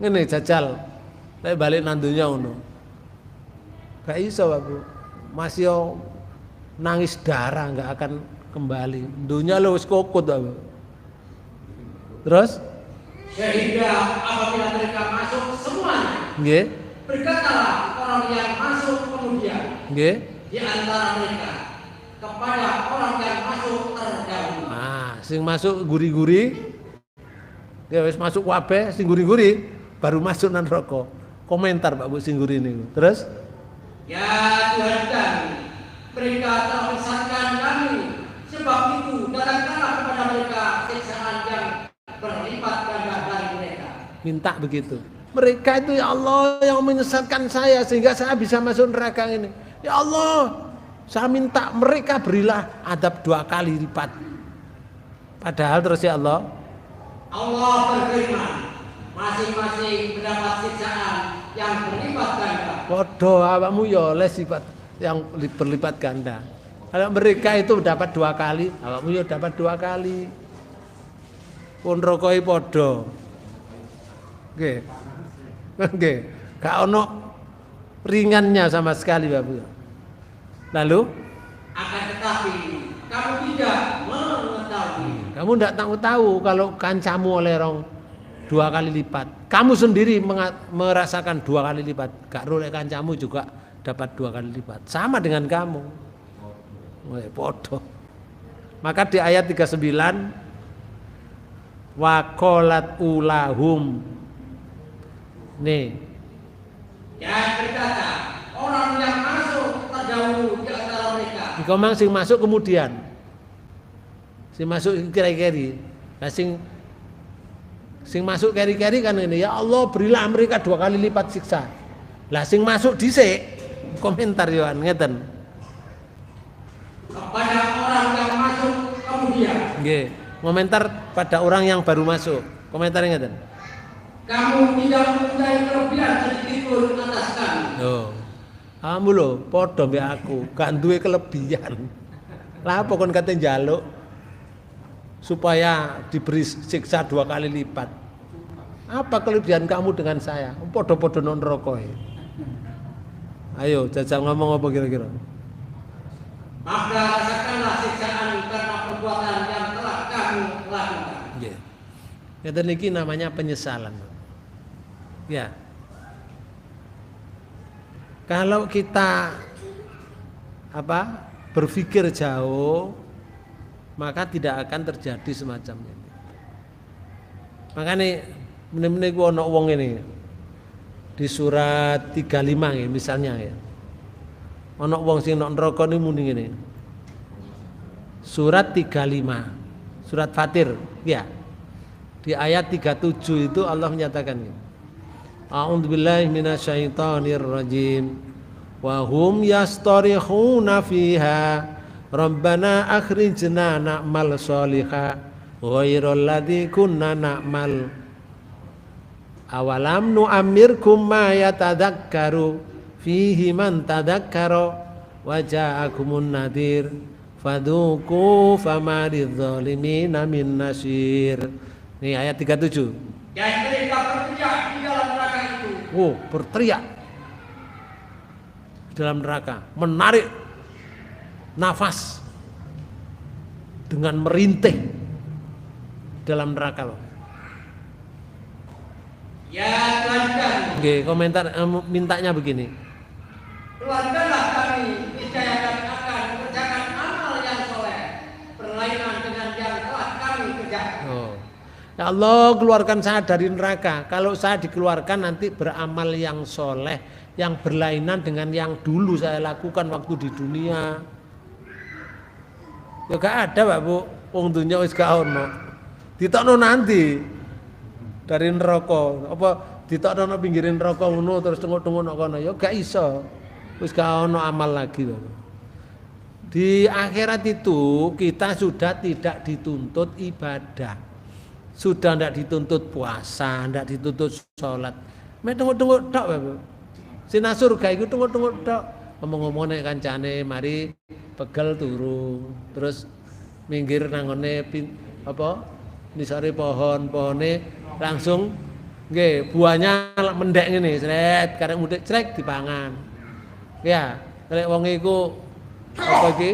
Ngene jajal. Lek balik nang donya ngono. Gak iso, Pak Bu. Masih yo nangis darah enggak akan kembali. Donya lho wis kokot, Pak Bu. Terus? Sehingga apabila mereka masuk semuanya, Nggih. berkatalah orang yang masuk kemudian Nggih. di antara mereka kepada orang yang masuk terdahulu. Ah, sing masuk guri-guri. Ya wis masuk kabeh sing guri-guri baru masuk nang neraka. Komentar Pak Bu sing guri niku. Terus? Ya Tuhan kami, mereka telah menyesatkan kami, sebab itu minta begitu. Mereka itu ya Allah yang menyesatkan saya sehingga saya bisa masuk neraka ini. Ya Allah, saya minta mereka berilah adab 2 kali lipat. Padahal terus ya Allah berfirman, masing-masing mendapat siksaan yang berlipat ganda. Podo awakmu ya oleh sifat yang berlipat ganda. Kalau mereka itu dapat 2 kali, awakmu ya dapat 2 kali. Pun rokoi podo. Oke. Oke. Gak ono ringannya sama sekali Bapak. Lalu akan tetapi kamu tidak mengetahui. Kamu tidak tahu kalau kancamu oleh 2 kali lipat. Kamu sendiri merasakan 2 kali lipat. Gak oleh kancamu juga dapat 2 kali lipat. Sama dengan kamu. Podo. Maka di ayat 39 waqalat ulahum. Nih. Ya berkata orang yang masuk terdahulu di antara mereka. Ikomang sing masuk kemudian. Sing masuk keri-keri. Nah sing masuk keri-keri kan ini, ya Allah berilah mereka 2 kali lipat siksa. Lah sing masuk dhisik komentar yoan ngeten. Kepada orang yang masuk kemudian. Nggih, komentar pada orang yang baru masuk. Komentar ngeten. Kamu tidak mempunyai kelebihan sedikit pun atas kami. Yo. Kamu lho padha mbek aku, gak duwe kelebihan. Lah apa kon kate njaluk supaya diberi siksa 2 kali lipat. Apa kelebihan kamu dengan saya? Padha-padha nang neraka. Ayo, jajal ngomong apa kira-kira? Maka rasakanlah siksaan karena perbuatan yang telah kamu lakukan. Nggih. Ngeten niki namanya penyesalan. Ya. Kalau kita berpikir jauh, maka tidak akan terjadi semacam ini. Makanya meneh-meneh ku ana wong ini di surat 35 ya, misalnya ya. Ana wong sing nang neraka niku muni ngene. Surat 35. Surat Fatir, ya. Di ayat 37 itu Allah menyatakan ini. A'udzubillahi minasyaitonir rajim. Wa hum yastarihuna fiha Rabbana akhrijna na'mal sholiha ghairal ladzi kunna na'mal awalam nu'ammirkum ma yatadzakkaru fihi man tadzakkara wa ja'akumun nadhir fadzuqu fama lidzalimina min nasir. Nih ayat 37. Dan mereka berteriak di dalam neraka itu. Oh, berteriak di dalam neraka, menarik nafas dengan merintih dalam neraka loh. Ya Tuhan kami. Oke, komentar mintanya begini. Keluarkanlah kami, niscaya kami akan mengerjakan amal yang soleh, berlainan dengan yang telah kami kerjakan. Oh. Ya Allah, keluarkan saya dari neraka. Kalau saya dikeluarkan nanti beramal yang soleh, yang berlainan dengan yang dulu saya lakukan waktu di dunia. Ya gak ada Pak Bu, wong dunya wis gak ono. Ditokno nanti dari neraka. Apa ditokno pinggirin neraka ngono terus tengok-tengok nang kono. Ya gak iso. Wis gak ono amal lagi lho. Di akhirat itu kita sudah tidak dituntut ibadah. Sudah tidak dituntut puasa, tidak dituntut sholat. Mek tengok-tengok tok Bapak. Sina surga iku tengok-tengok tok. Ngomong-ngomong nek kancane mari pegel turu. Terus minggir nangone nisare pohone langsung nggih buahnya mendek ngene, sret, karek mudhek crek dipangan. Ya, nek wong iku apa iki?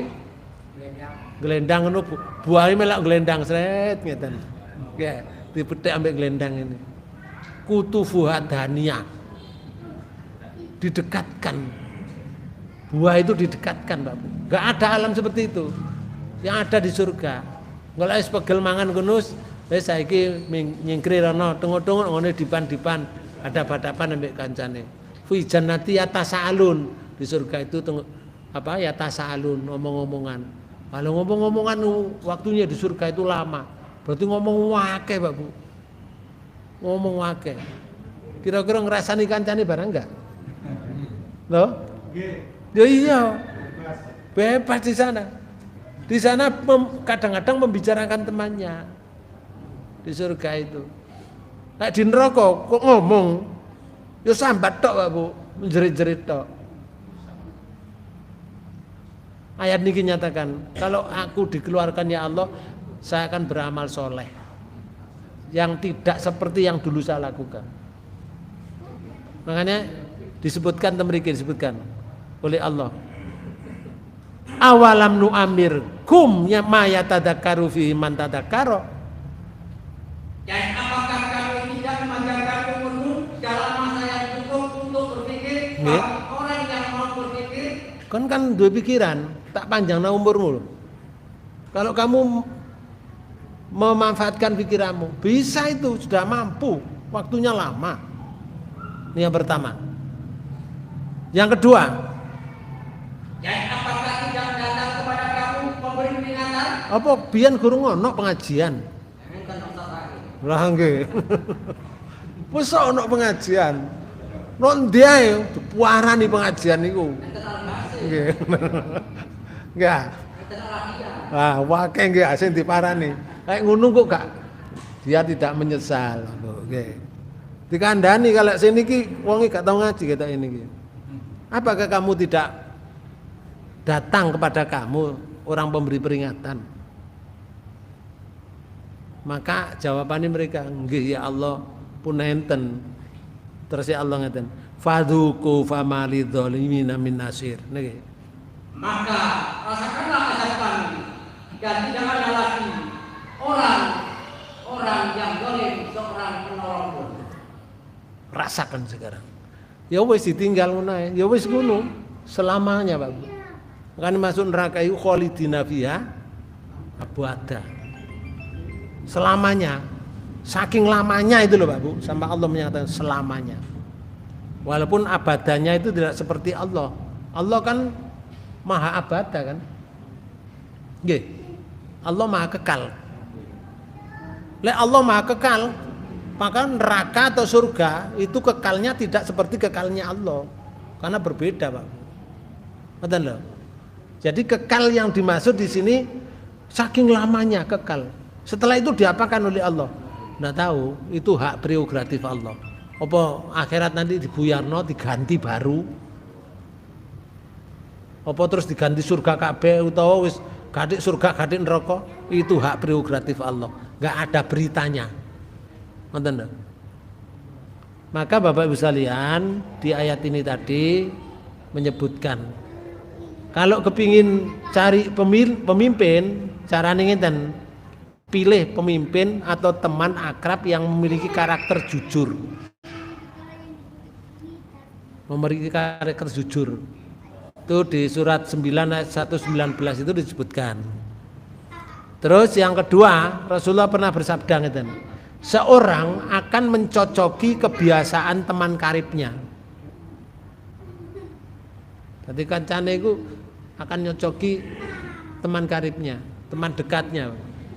Glendang ngono buahe melak glendang sret ngeten. Ya, dipethek ambek glendang ini. Kutufuha daniyah. Didekatkan. Buah itu didekatkan, Pak. Enggak ada alam seperti itu. Yang ada di surga. Kalau wis pegel mangan kunus, wis saiki nyingkri rono, tengok-tengok ngene dipan-dipan, hadap-hadapan ambek kancane. Fi jannati yatasaalun. Di surga itu yatasaalun, ngomong-ngomongan. Kalau ngomong-ngomongan waktunya di surga itu lama. Berarti ngomong wakeh Pak Bu. ngomong akeh. Kira-kira ngrasani kancane barang enggak? Loh? Ya iya. Bebas di sana. Di sana kadang-kadang membicarakan temannya. Di surga itu. Nek di neraka kok ngomong, ya sambat tok Pak Bu, menjerit-jerit tok. Ayat ini nyatakan, kalau aku dikeluarkan ya Allah, saya akan beramal soleh yang tidak seperti yang dulu saya lakukan. Makanya disebutkan disebutkan oleh Allah. Awalam nu'amir kum ya ma yatadakkaru fihi man tadakkara. Dan apakah kami tidak mengajarkan umurmu dalam masa yang cukup untuk berpikir? Orang yang mau berpikir kan dua pikiran, tak panjang umurmu. Kalau kamu memanfaatkan pikiranmu, bisa itu, sudah mampu, waktunya lama. Ini yang pertama. Yang kedua, dan apakah tidak datang kepada kamu memberi peringatan? apa biyen guru ngono pengajian? Lah nggih. Wis ono pengajian. Nek ndi ae dipuarani pengajian niku. Nggih. Enggak. Ah, wae nggih sing diparani. Kayak ngono kok gak dia tidak menyesal. Nggih. Dikandani kalau sini ki wong gak tau ngaji kata ini ki. Apakah kamu tidak datang kepada kamu orang pemberi peringatan? Maka jawabannya mereka, nggih ya Allah punenten. Terus ya Allah ngeten, fadzuku famali dzalimin min nasir. Nggih. Maka rasakanlah azab kami dan tidak ada lagi orang yang zalim seorang penolong pun. Rasakan sekarang. Ya wis ditinggal ngono ae, ya wis ngono selamanya, Pak. Kan masuk neraka itu khalidina fiha abada. Selamanya. Saking lamanya itu loh Pak Bu, sampai Allah menyatakan selamanya. Walaupun abadanya itu tidak seperti Allah. Allah kan maha abada kan? Nggih. Allah maha kekal. Lek Allah maha kekal, maka neraka atau surga itu kekalnya tidak seperti kekalnya Allah. Karena berbeda, Pak. Betul loh. Jadi kekal yang dimaksud di sini saking lamanya kekal. Setelah itu diapakan oleh Allah? Nggak tahu, itu hak prerogatif Allah. Apa akhirat nanti dibuyarno diganti baru? Apa terus diganti surga kabeh utawa wis gadik surga gadik neraka? Itu hak prerogatif Allah. Nggak ada beritanya. Nonton enggak? Maka Bapak Ibu sekalian di ayat ini tadi menyebutkan kalau kepingin cari pemimpin caranya ngeten, pilih pemimpin atau teman akrab yang memiliki karakter jujur. Memiliki karakter jujur. Itu di surat 9 ayat 119 itu disebutkan. Terus yang kedua, Rasulullah pernah bersabda ngeten, seorang akan mencocoki kebiasaan teman karibnya. Jadi kancane itu akan nyocoki teman karibnya, teman dekatnya.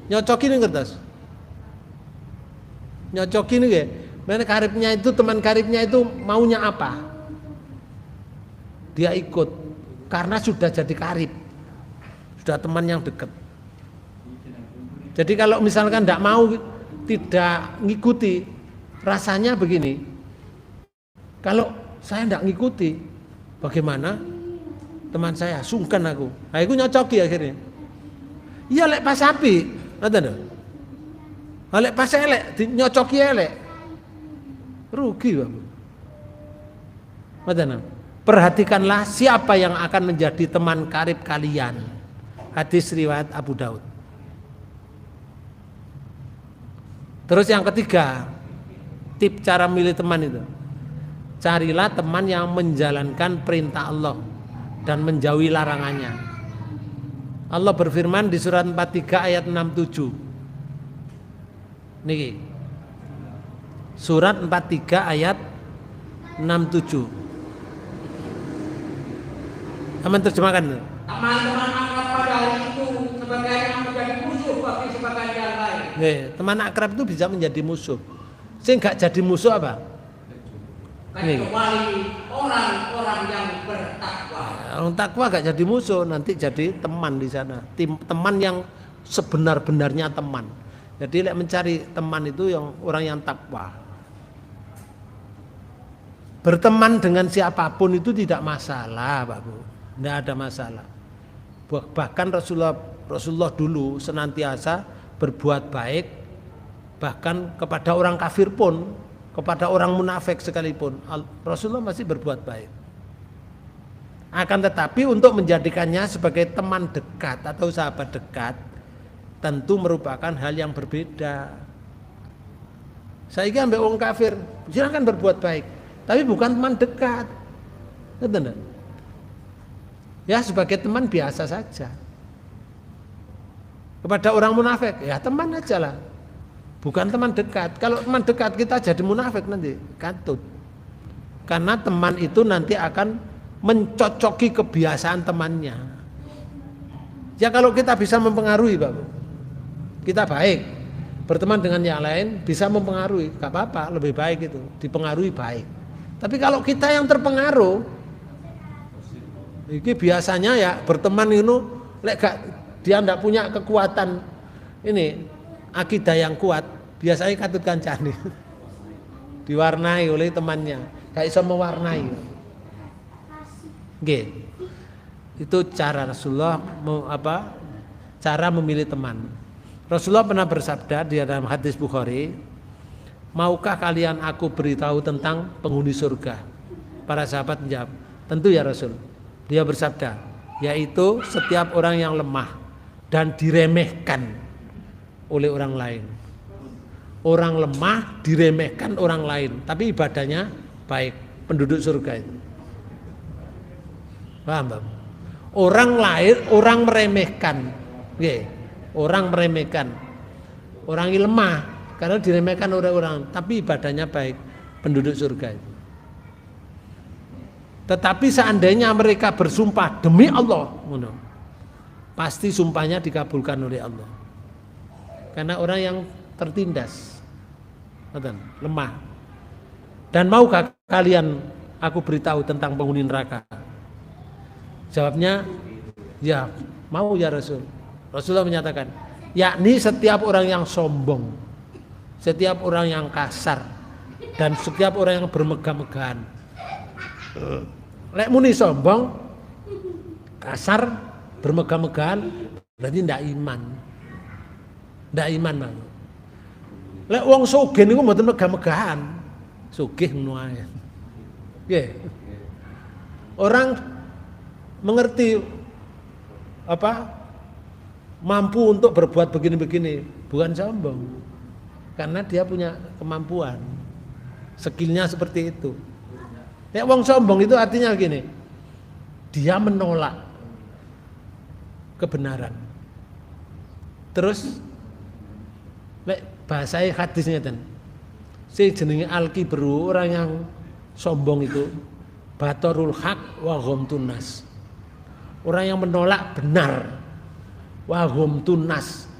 Nyocoki ini kertas. Nyocoki ini ya. Mana karibnya itu, teman karibnya itu maunya apa? Dia ikut karena sudah jadi karib. Sudah teman yang dekat. Jadi kalau misalkan tidak mau, tidak ngikuti, rasanya begini. Kalau saya tidak ngikuti, bagaimana? Teman saya sungkan aku. Nah, aku nyocoki akhirnya. Iya lek pas api, ngoten lho. Lek pas elek nyocoki elek. Rugi, Pak. Ngoten. Perhatikanlah siapa yang akan menjadi teman karib kalian. Hadis riwayat Abu Daud. Terus yang ketiga, tip cara milih teman itu. Carilah teman yang menjalankan perintah Allah dan menjauhi larangannya. Allah berfirman di surat 43 ayat 67. Niki. Surat 43 ayat 67. Aman terjemahkan. Teman-teman akrab pada hari itu sebagai yang menjadi musuh bagi sebagian yang lain. Teman akrab itu bisa menjadi musuh. Sing gak jadi musuh apa? Kecuali orang-orang yang bertakwa. Orang takwa gak jadi musuh, nanti jadi teman di sana. Teman yang sebenar-benarnya teman. Jadi mencari teman itu yang orang yang takwa. Berteman dengan siapapun itu tidak masalah, Pak Bu. Tidak ada masalah. Bahkan Rasulullah dulu senantiasa berbuat baik, bahkan kepada orang kafir pun, kepada orang munafik sekalipun, Rasulullah masih berbuat baik. Akan tetapi untuk menjadikannya sebagai teman dekat atau sahabat dekat, tentu merupakan hal yang berbeda. Saya ambil orang kafir, silakan berbuat baik, tapi bukan teman dekat. Betul? Ya sebagai teman biasa saja. Kepada orang munafik, ya teman aja lah. Bukan teman dekat. Kalau teman dekat kita jadi munafik nanti, katut. Karena teman itu nanti akan mencocoki kebiasaan temannya. Ya kalau kita bisa mempengaruhi, Pak, kita baik, berteman dengan yang lain bisa mempengaruhi, gak apa-apa, lebih baik itu, dipengaruhi baik. Tapi kalau kita yang terpengaruh, ini biasanya ya berteman itu, lek gak dia ndak punya kekuatan ini akidah yang kuat, biasanya katut kancani diwarnai oleh temannya, gak bisa mewarnai. Nggih. Itu cara Rasulullah cara memilih teman. Rasulullah pernah bersabda di dalam hadis Bukhari, maukah kalian aku beritahu tentang penghuni surga? Para sahabat menjawab, tentu ya Rasul. Dia bersabda, yaitu setiap orang yang lemah dan diremehkan oleh orang lain. Orang lemah diremehkan orang lain, tapi ibadahnya baik, penduduk surga itu. Paham, Bang? Orang lain, orang meremehkan, orang meremehkan, orang yang lemah karena diremehkan oleh orang, tapi ibadahnya baik, penduduk surga itu. Tetapi seandainya mereka bersumpah demi Allah, pasti sumpahnya dikabulkan oleh Allah. Karena orang yang tertindas, lemah. Dan maukah kalian aku beritahu tentang penghuni neraka? Jawabnya, ya mau ya Rasul. Rasulullah menyatakan, yakni setiap orang yang sombong, setiap orang yang kasar, dan setiap orang yang bermegah-megahan. Lek muni sombong, kasar, bermegah-megahan, berarti ndak iman. Ndak iman, Bang. Lek wong sugih niku mboten megah-megahan. Sugih ngono ae. Nggih. Orang mengerti mampu untuk berbuat begini-begini, bukan sombong. Karena dia punya kemampuan. Skillnya seperti itu. Ya wong sombong itu artinya gini, dia menolak kebenaran. Terus bahasa hadisnya kan, si jenenge al-kibru, orang yang sombong itu batorul haq wa ghamtun nas. Orang yang menolak benar, wa ghamtun nas,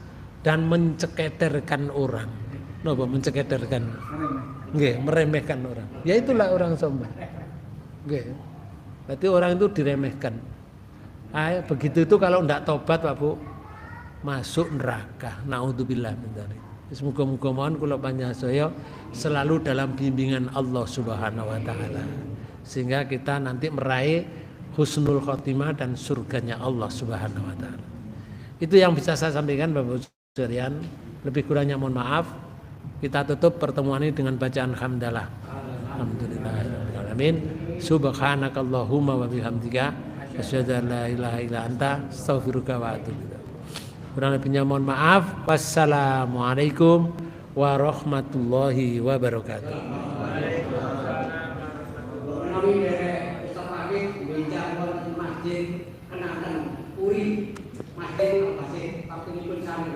dan menceketerkan orang. Napa menceketerkan? Nggih, meremehkan orang. Ya itulah orang sombong. Nggih. Berarti orang itu diremehkan. Begitu itu kalau tidak tobat, Pak Bu, masuk neraka. Naudzubillah min dzalik. Semoga-moga mohon kula panjenengan selalu dalam bimbingan Allah Subhanahu wa taala. Sehingga kita nanti meraih husnul khotimah dan surganya Allah Subhanahu wa taala. Itu yang bisa saya sampaikan Bapak sekalian. Lebih kurangnya mohon maaf. Kita tutup pertemuan ini dengan bacaan hamdalah. Alhamdulillahirabbil alamin. Subhanakallahumma wa bihamdika asyhadu an la ilaha illa anta astaghfiruka wa atubu ilaik. Kurang lebihnya mohon maaf. Wassalamualaikum warahmatullahi wabarakatuh. Masjid kenakan uri masjid masih waktu ini pun kami